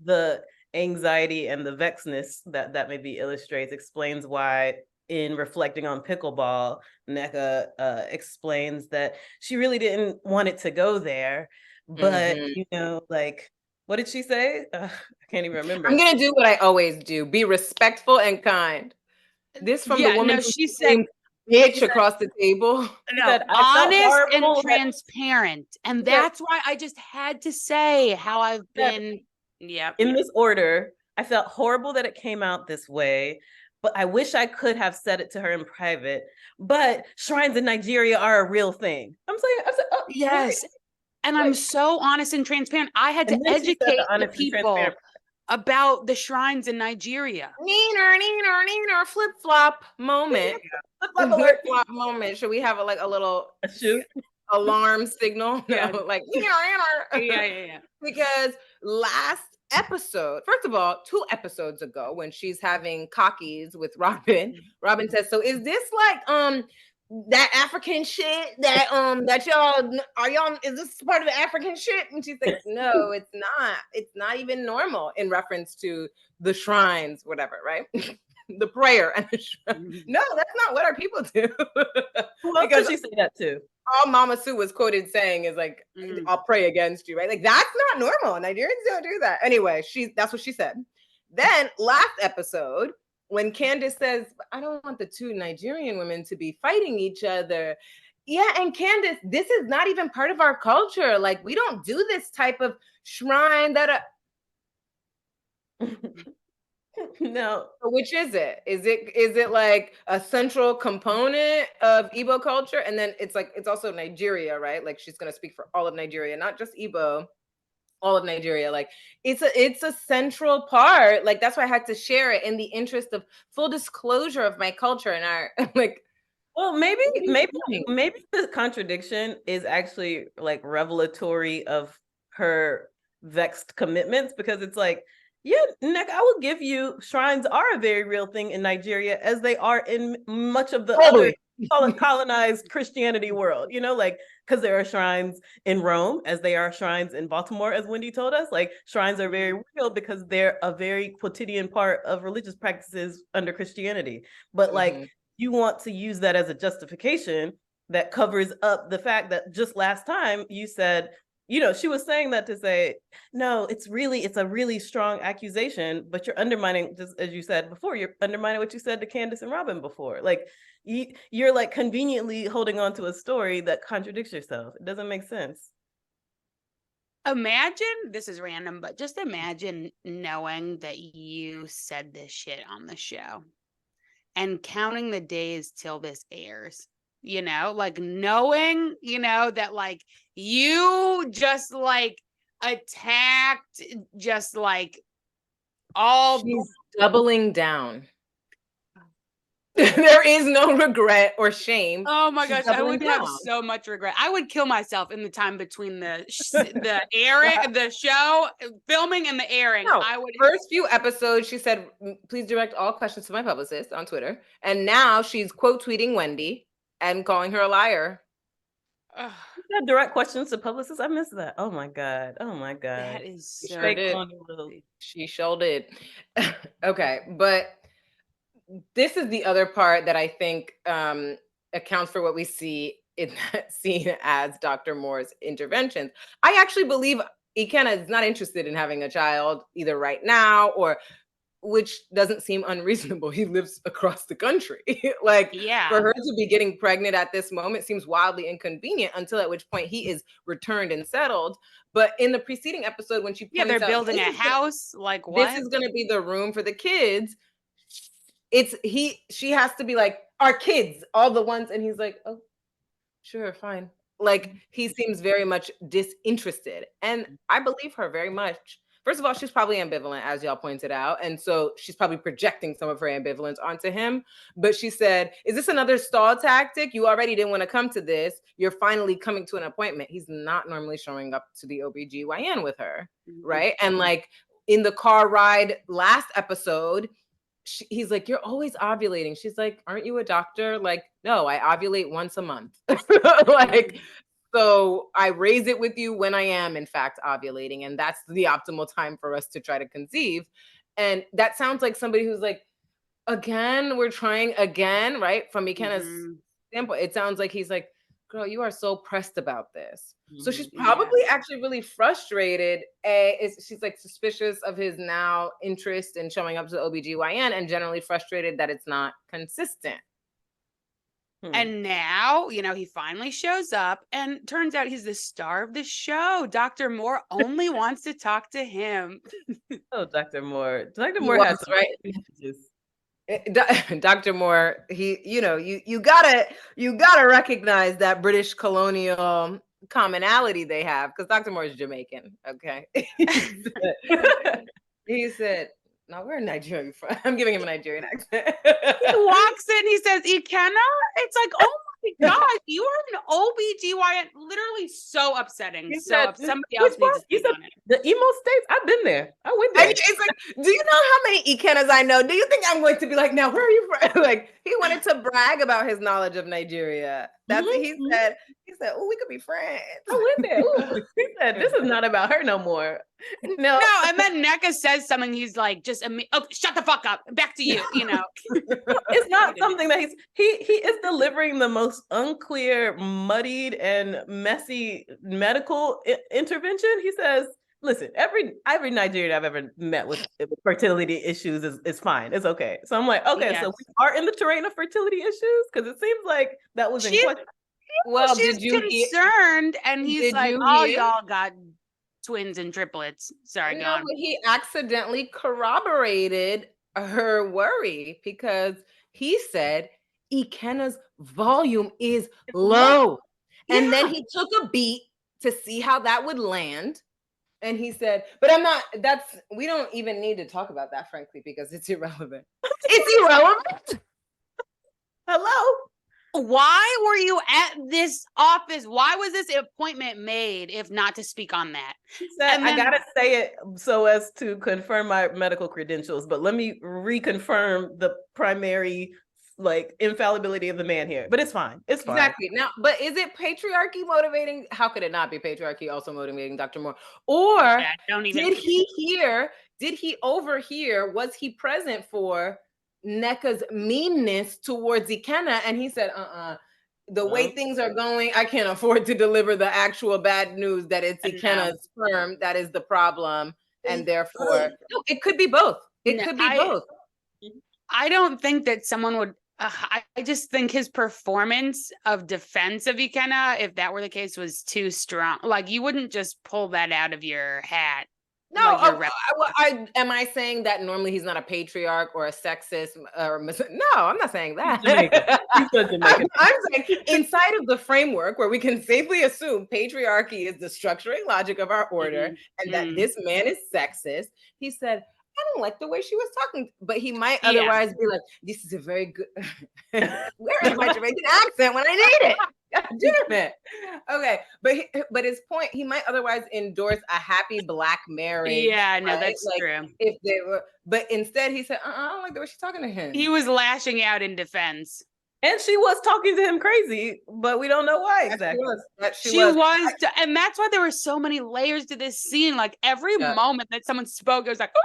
Speaker 2: the anxiety and the vexedness that maybe illustrates explains why, in reflecting on pickleball, Nneka explains that she really didn't want it to go there, but like, what did she say? I can't even remember.
Speaker 3: I'm gonna do what I always do: be respectful and kind. This from the woman
Speaker 1: she said
Speaker 3: bitch across the table.
Speaker 1: No, honest and transparent, and that's why I just had to say how I've been.
Speaker 2: In this order, I felt horrible that it came out this way. But I wish I could have said it to her in private. But shrines in Nigeria are a real thing. I'm saying, oh,
Speaker 1: yes. Wait. And I'm so honest and transparent. I had to educate the people about the shrines in Nigeria.
Speaker 3: Neener, flip-flop moment. Flip-flop moment. Should we have a little alarm signal?
Speaker 1: Yeah.
Speaker 3: No, like,
Speaker 1: yeah.
Speaker 3: Because last episode, first of all, 2 episodes ago, when she's having cockies with Robin says, so is this like that African shit that y'all is this part of the African shit? And she's like, no, it's not even normal, in reference to the shrines, whatever, right? The prayer and the shrine. No, that's not what our people do.
Speaker 2: Who else did she say that to?
Speaker 3: All Mama Sue was quoted saying is like, I'll pray against you, right? Like, that's not normal. Nigerians don't do that. Anyway, that's what she said. Then last episode, when Candace says, I don't want the 2 Nigerian women to be fighting each other. Yeah, and Candace, this is not even part of our culture. Like, we don't do this type of shrine that
Speaker 2: No.
Speaker 3: Which is it? Is it like a central component of Igbo culture? And then it's also Nigeria, right? Like, she's gonna speak for all of Nigeria, not just Igbo, all of Nigeria. Like, it's a central part. Like, that's why I had to share it in the interest of full disclosure of my culture and our like.
Speaker 2: Well, maybe the contradiction is actually like revelatory of her vexed commitments, because it's like, yeah, Nick, I will give you, shrines are a very real thing in Nigeria, as they are in much of the other colonized Christianity world, like, because there are shrines in Rome, as they are shrines in Baltimore, as Wendy told us. Like, shrines are very real because they're a very quotidian part of religious practices under Christianity. But like, you want to use that as a justification that covers up the fact that just last time you said, she was saying that to say, no, it's a really strong accusation, but you're undermining, just as you said before, you're undermining what you said to Candace and Robin before. Like, you're like conveniently holding on to a story that contradicts yourself. It doesn't make sense.
Speaker 1: Imagine, this is random, but just imagine knowing that you said this shit on the show. and counting the days till this airs, you know, like knowing, you know, that like you just like attacked just like all
Speaker 3: She's doubling down. There is no regret or shame.
Speaker 1: Oh my
Speaker 3: She's
Speaker 1: gosh, I
Speaker 3: doubling
Speaker 1: would have
Speaker 3: down.
Speaker 1: so much regret. I would kill myself in the time between the airing, the show, filming and the airing.
Speaker 3: No,
Speaker 1: I would
Speaker 3: first few episodes, she said, please direct all questions to my publicist on Twitter. And now she's quote tweeting Wendy and calling her a liar.
Speaker 1: Ugh,
Speaker 2: Direct questions to publicists. I missed that. Oh my God. Oh my God.
Speaker 1: that is so
Speaker 3: Sure did. She sure did. Okay, but this is the other part that I think accounts for what we see in that scene as Dr. Moore's interventions. I actually believe Ikenna is not interested in having a child either right now or, which doesn't seem unreasonable. He lives across the country. Like,
Speaker 1: yeah.
Speaker 3: for her to be getting pregnant at this moment seems wildly inconvenient, until at which point he is returned and settled. But in the preceding episode, when she points
Speaker 1: they're
Speaker 3: out,
Speaker 1: building a house, like what?
Speaker 3: This is going to be the room for the kids. She has to be like, our kids, all the ones. And he's like, oh, sure, fine. Like, he seems very much disinterested. And I believe her very much. First of all, she's probably ambivalent, as y'all pointed out. And so she's probably projecting some of her ambivalence onto him. But she said, is this another stall tactic? You already didn't want to come to this. You're finally coming to an appointment. He's not normally showing up to the OBGYN with her, right? And like in the car ride last episode, he's like, you're always ovulating. She's like, aren't you a doctor? Like, no, I ovulate once a month. Like, so I raise it with you when I am in fact ovulating. And that's the optimal time for us to try to conceive. And that sounds like somebody who's like, again, we're trying again, right? From Ikenna's standpoint, it sounds like he's like, girl, you are so pressed about this. So she's probably actually really frustrated. She's like suspicious of his now interest in showing up to the OBGYN, and generally frustrated that it's not consistent.
Speaker 1: And now, you know, he finally shows up and turns out he's the star of the show. Dr. Moore only wants to talk to him.
Speaker 2: Oh, Dr. Moore. Dr. Moore has some
Speaker 3: right. Dr. Moore, he, you know, you gotta recognize that British colonial commonality they have, because Dr. Moore is Jamaican. Okay. He said, no, we're in Nigeria. I'm giving him a Nigerian accent.
Speaker 1: He walks in, he says, Ikenna? It's like, oh my God, you are an OBGYN. Literally so upsetting.
Speaker 2: He
Speaker 1: so
Speaker 2: said,
Speaker 1: somebody else needs to speak on it.
Speaker 2: The emo states, I've been there. I went there.
Speaker 3: It's like, do you know how many Ikennas I know? Do you think I'm going to be like, now where are you from? Like, he wanted to brag about his knowledge of Nigeria. That's what he said. He said, oh, we could be friends.
Speaker 2: I went there. Ooh. He said, this is not about her no more. No,
Speaker 1: and then NECA says something. He's like, oh, shut the fuck up. Back to you, you know.
Speaker 2: It's not something that he is delivering the most unclear, muddied, and messy medical intervention. He says, listen, every Nigerian I've ever met with fertility issues is fine. It's okay. So I'm like, okay, so we are in the terrain of fertility issues? Because it seems like that was in question.
Speaker 1: Well, she's concerned, and he's like, oh, y'all got twins and triplets. Sorry,
Speaker 3: no, but he accidentally corroborated her worry, because he said Ikenna's volume is low. And then he took a beat to see how that would land. And he said, but we don't even need to talk about that, frankly, because it's irrelevant. It's irrelevant.
Speaker 2: Hello?
Speaker 1: Why were you at this office? Why was this appointment made if not to speak on that?
Speaker 2: He said, I gotta say it so as to confirm my medical credentials, but let me reconfirm the primary infallibility of the man here. But it's fine. It's fine.
Speaker 3: Exactly. Now, but is it patriarchy motivating? How could it not be patriarchy also motivating Dr. Moore? Or did he overhear, was he present for NECA's meanness towards Ikenna? And he said, the way things are going, I can't afford to deliver the actual bad news that it's Ikenna's sperm that is the problem. And therefore, it could be both. It could be both.
Speaker 1: I don't think that someone would, I just think his performance of defense of Ikenna, if that were the case, was too strong. Like, you wouldn't just pull that out of your hat.
Speaker 3: No,
Speaker 1: like your
Speaker 3: am I saying that normally he's not a patriarch or a sexist or no, I'm not saying that.
Speaker 2: He's from Jamaica.
Speaker 3: I'm saying inside of the framework where we can safely assume patriarchy is the structuring logic of our order and that this man is sexist. He said, I don't like the way she was talking, but he might otherwise be like, this is a very good, where is my Jamaican accent when I need it? God damn it. Okay. But his point, he might otherwise endorse a happy Black marriage.
Speaker 1: Yeah, no,
Speaker 3: right?
Speaker 1: that's
Speaker 3: like,
Speaker 1: true.
Speaker 3: If they were, but instead he said, I don't like the way she's talking to him.
Speaker 1: He was lashing out in defense.
Speaker 2: And she was talking to him crazy, but we don't know why exactly.
Speaker 1: She was. And that's why there were so many layers to this scene. Like every moment that someone spoke, it was like, oh,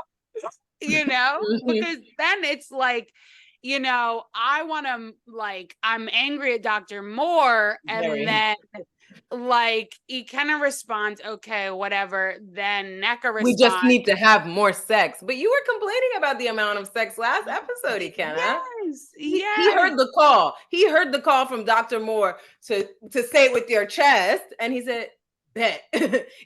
Speaker 1: you know, because then it's like, you know, I want to, like, I'm angry at Dr. Moore. And then, like, he kind of responds, okay, whatever. Then NECA responds,
Speaker 3: we just need to have more sex. But you were complaining about the amount of sex last episode, Ikenna.
Speaker 1: Yes.
Speaker 3: He heard the call. He heard the call from Dr. Moore to say it with your chest. And he said, bet.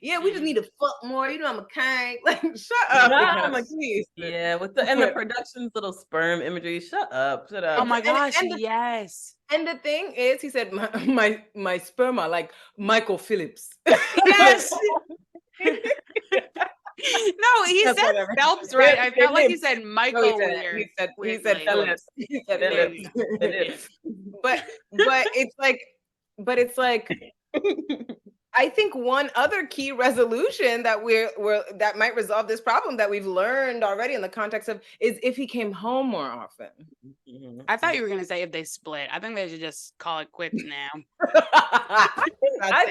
Speaker 3: Yeah, we just need to fuck more. You know, I'm a kind. Like, shut up. Please.
Speaker 2: Yeah, with the production's little sperm imagery. Shut up.
Speaker 1: Oh my gosh, yes.
Speaker 3: And the thing is, he said, my sperma, like Michael Phillips.
Speaker 1: Yes. No, he said Phelps, right? I felt like he said Michael.
Speaker 3: He said Phillips. He said Phillips. But it's like I think one other key resolution that that might resolve this problem that we've learned already in the context of is if he came home more often.
Speaker 1: I thought you were gonna say if they split. I think they should just call it quits now.
Speaker 2: I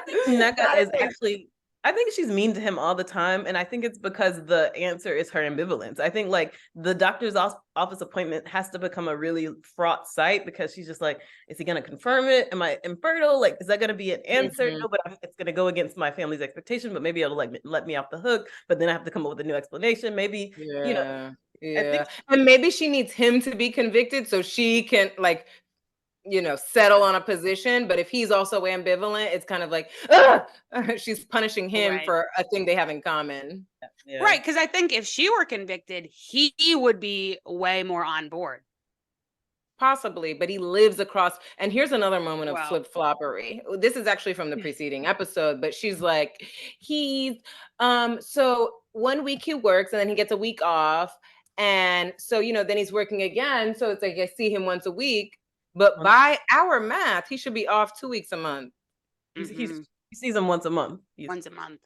Speaker 2: think NECA is actually, I think she's mean to him all the time. And I think it's because the answer is her ambivalence. I think like the doctor's office appointment has to become a really fraught site because she's just like, is he going to confirm it? Am I infertile? Like, is that going to be an answer? No, but it's going to go against my family's expectation, but maybe it'll like let me off the hook. But then I have to come up with a new explanation. Maybe, you know.
Speaker 3: Yeah. And maybe she needs him to be convicted so she can like, you know, settle on a position. But if he's also ambivalent, it's kind of like, she's punishing him for a thing they have in common.
Speaker 1: Yeah. Right. Because I think if she were convicted, he would be way more on board.
Speaker 3: Possibly, but he lives across. And here's another moment of flip-floppery. This is actually from the preceding episode, but she's like, he's, so 1 week he works and then he gets a week off. And so, you know, then he's working again. So it's like, I see him once a week. But by our math, he should be off 2 weeks a month.
Speaker 2: He sees him once a month.
Speaker 1: Once a month.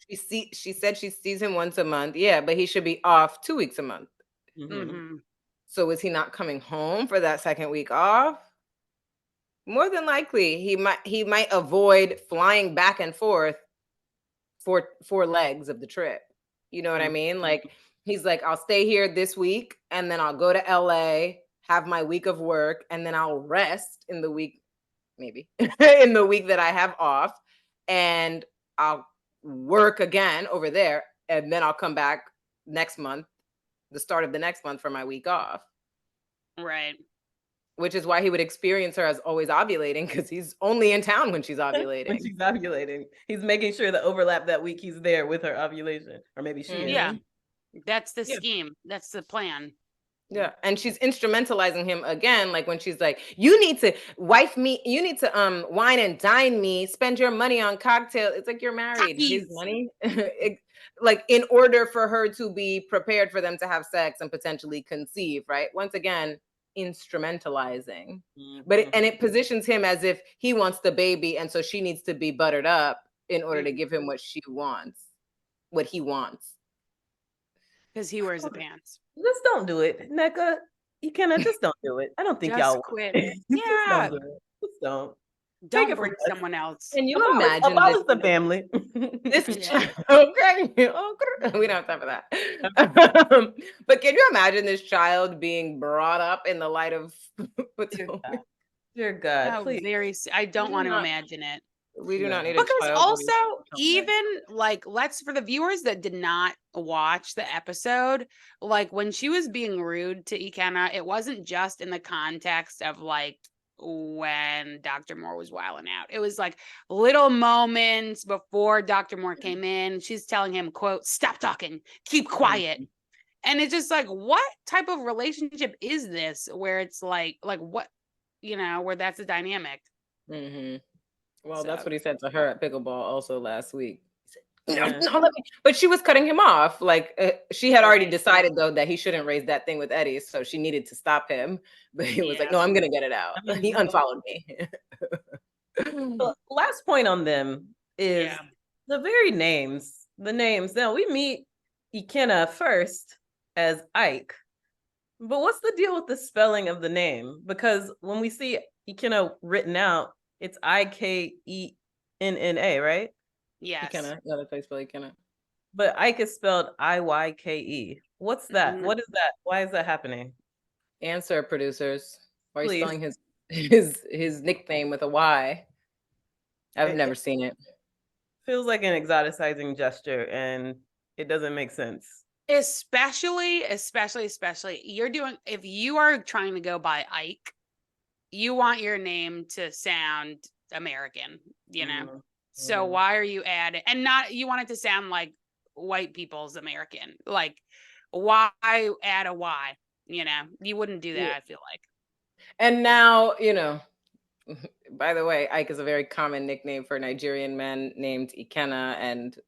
Speaker 3: She said she sees him once a month. Yeah, but he should be off 2 weeks a month. So is he not coming home for that second week off? More than likely, he might avoid flying back and forth for 4 legs of the trip. You know what I mean? Like he's like, I'll stay here this week and then I'll go to LA, have my week of work, and then I'll rest in the week, maybe in the week that I have off, and I'll work again over there, and then I'll come back next month, the start of the next month for my week off.
Speaker 1: Right.
Speaker 3: Which is why he would experience her as always ovulating, because he's only in town when she's ovulating.
Speaker 2: When she's ovulating. He's making sure the overlap that week he's there with her ovulation. Or maybe she is.
Speaker 1: Yeah. That's the scheme. That's the plan.
Speaker 3: Yeah. And she's instrumentalizing him again, like when she's like, you need to wife me, you need to wine and dine me, spend your money on cocktails. It's like you're married. His money. Like in order for her to be prepared for them to have sex and potentially conceive, right? Once again, instrumentalizing. But it positions him as if he wants the baby, and so she needs to be buttered up in order to give him what he wants.
Speaker 1: Because he wears the pants.
Speaker 2: Just don't do it, NECA. You cannot just don't do it. I don't think y'all
Speaker 1: quit.
Speaker 2: Yeah, just don't.
Speaker 1: Don't bring someone else.
Speaker 3: Can you imagine
Speaker 2: this? The family.
Speaker 3: This okay. We don't have time for that. But can you imagine this child being brought up in the light of
Speaker 2: Dear God,
Speaker 1: please. I don't want to imagine it.
Speaker 3: We do not need
Speaker 1: because a child also even like for the viewers that did not watch the episode, like when she was being rude to Ikenna, it wasn't just in the context of like when Dr. Moore was wilding out. It was like little moments before Dr. Moore came in. She's telling him, quote, "Stop talking, keep quiet." And it's just like, what type of relationship is this where it's like what, where that's the dynamic?
Speaker 3: Mm-hmm. Well,
Speaker 1: So.
Speaker 3: that's what he said to her at pickleball also last week.
Speaker 2: Yeah.
Speaker 3: No, but she was cutting him off. Like she had already decided though that he shouldn't raise that thing with Eddie, so she needed to stop him. But he was like, "No, I'm gonna get it out."
Speaker 2: I mean,
Speaker 3: He unfollowed me.
Speaker 2: the last point on them is the very names. The names. Now we meet Ikenna first as Ike, but what's the deal with the spelling of the name? Because when we see Ikenna written out, it's Ikenna, right?
Speaker 1: Yes.
Speaker 3: Ikenna, yeah, that's how you spell Ikenna.
Speaker 2: But Ike is spelled Iyke. What's that?
Speaker 1: Mhm.
Speaker 2: What is that? Why is that happening?
Speaker 3: Answer, producers. Why are you
Speaker 2: Please.
Speaker 3: spelling his nickname with a Y? I've never seen it.
Speaker 2: Feels like an exoticizing gesture, and it doesn't make sense.
Speaker 1: Especially if you are trying to go by Ike, you want your name to sound American, So why are you adding, and not, you want it to sound like white people's American, like why add a Y? You wouldn't do that.
Speaker 3: Yeah.
Speaker 1: I feel like.
Speaker 3: And now, by the way, Ike is a very common nickname for Nigerian men named Ikenna and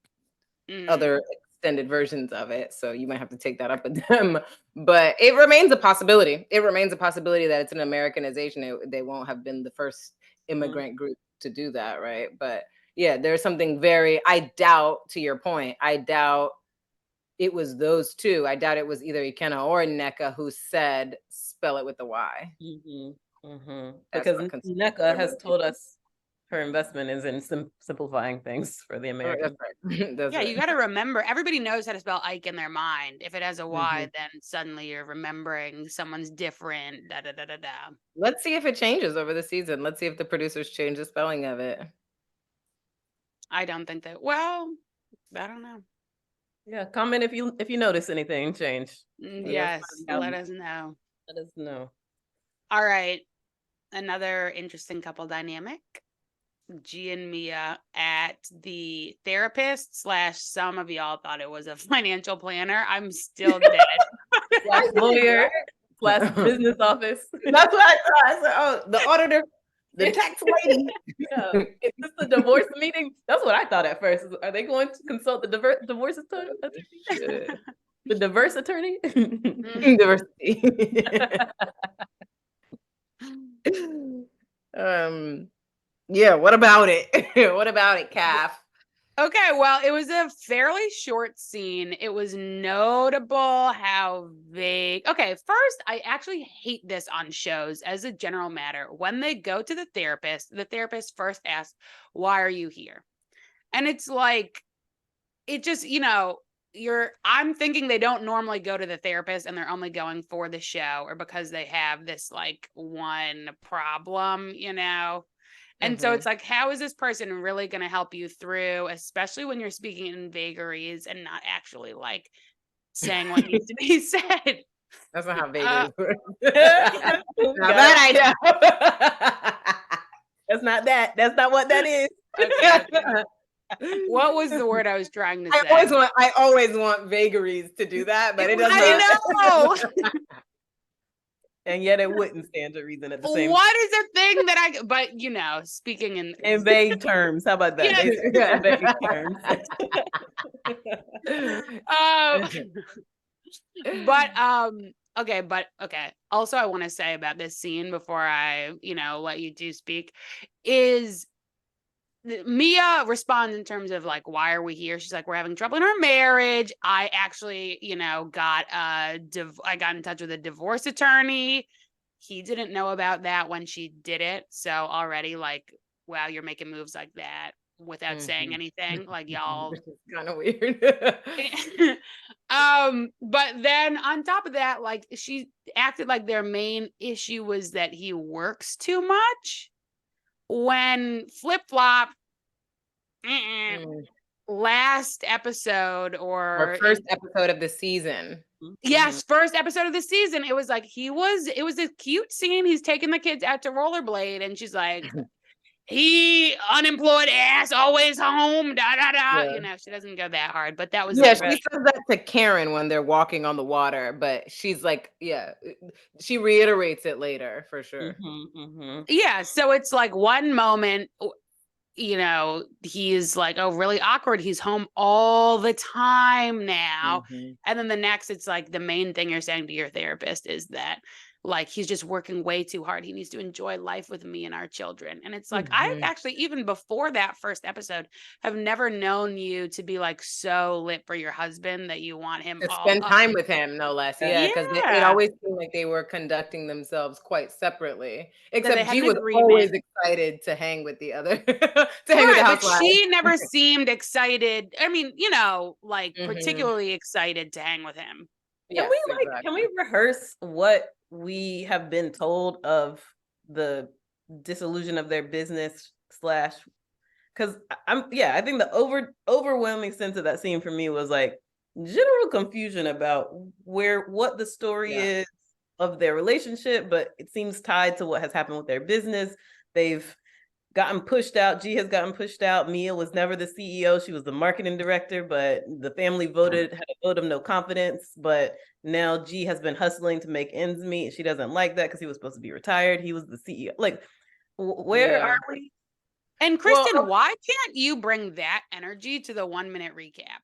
Speaker 3: other extended versions of it. So you might have to take that up with them. But it remains a possibility. It remains a possibility that it's an Americanization. They won't have been the first immigrant group to do that, right? But yeah, there's something I doubt, to your point, I doubt it was those two. I doubt it was either Ikenna or Nneka who said, spell it with the Y.
Speaker 2: Because Nneka has told us her investment is in simplifying things for the Americans.
Speaker 3: That's right.
Speaker 1: You got to remember, everybody knows how to spell Ike in their mind. If it has a Y, then suddenly you're remembering someone's different. Da da da da da.
Speaker 3: Let's see if it changes over the season. Let's see if the producers change the spelling of it.
Speaker 1: I don't think that. Well, I don't know.
Speaker 2: Yeah, comment if you notice anything change.
Speaker 1: Yes, let us know.
Speaker 2: Let us know.
Speaker 1: All right, another interesting couple dynamic. G and Mia at the therapist / some of y'all thought it was a financial planner. I'm still dead.
Speaker 2: Lawyer / business office.
Speaker 3: That's what I thought. I said, oh, the auditor, the tax lady.
Speaker 2: Yeah. Is this the divorce meeting? That's what I thought at first. Are they going to consult the divorce attorney? The diverse attorney?
Speaker 3: Diversity. Yeah, what about it? What about it, Calf?
Speaker 1: Okay, well, it was a fairly short scene. It was notable how vague. Okay, first, I actually hate this on shows as a general matter. When they go to the therapist first asks, "Why are you here?" And it's like, it just, I'm thinking they don't normally go to the therapist and they're only going for the show or because they have this like one problem, And so it's like, how is this person really going to help you through, especially when you're speaking in vagaries and not actually like saying what needs to be said?
Speaker 3: That's not how vagaries work.
Speaker 2: Not
Speaker 3: bad idea.
Speaker 2: That's not that. That's not what that is.
Speaker 1: Okay. What was the word I was trying to say?
Speaker 3: I always want vagaries to do that, but it doesn't.
Speaker 1: I know.
Speaker 2: And yet it wouldn't stand to reason at the same time.
Speaker 1: What is a thing that but speaking in
Speaker 2: vague terms. How about that?
Speaker 1: Yes.
Speaker 2: Vague terms.
Speaker 1: Okay. Also, I want to say about this scene before I, let you two speak, is Mia responds in terms of like, why are we here? She's like, we're having trouble in our marriage. I actually, I got in touch with a divorce attorney. He didn't know about that when she did it. So already like, wow, you're making moves like that without saying anything. Like y'all.
Speaker 3: It's kind of weird.
Speaker 1: But then on top of that, like she acted like their main issue was that he works too much. When Flip Flop last episode
Speaker 3: Or first episode of the season.
Speaker 1: Yes, first episode of the season. It was like it was a cute scene. He's taking the kids out to rollerblade, and she's like, he unemployed ass, always home, da da da.
Speaker 3: Yeah.
Speaker 1: You know, she doesn't go that hard, but that was
Speaker 3: she says that to Karen when they're walking on the water, but she's like, she reiterates it later for sure.
Speaker 1: Yeah, so it's like one moment, you know, he's like, oh, really awkward. He's home all the time now. And then the next, it's like the main thing you're saying to your therapist is that like he's just working way too hard. He needs to enjoy life with me and our children. And it's like, I actually, even before that first episode, have never known you to be like so lit for your husband that you want him
Speaker 3: to spend time with him, no less. Yeah, because it always seemed like they were conducting themselves quite separately. Except G was always excited to hang with the other, to hang with the housewives.
Speaker 1: But she never seemed excited. I mean, you know, like particularly excited to hang with him.
Speaker 2: Can we rehearse what we have been told of the disillusion of their business / because I think the overwhelming sense of that scene for me was like general confusion about what the story is of their relationship, but it seems tied to what has happened with their business. They've gotten pushed out. G has gotten pushed out. Mia was never the CEO. She was the marketing director, but the family had a vote of no confidence. But now G has been hustling to make ends meet. She doesn't like that because he was supposed to be retired. He was the CEO. Like, where are we?
Speaker 1: And Kristen, why can't you bring that energy to the 1 minute recap?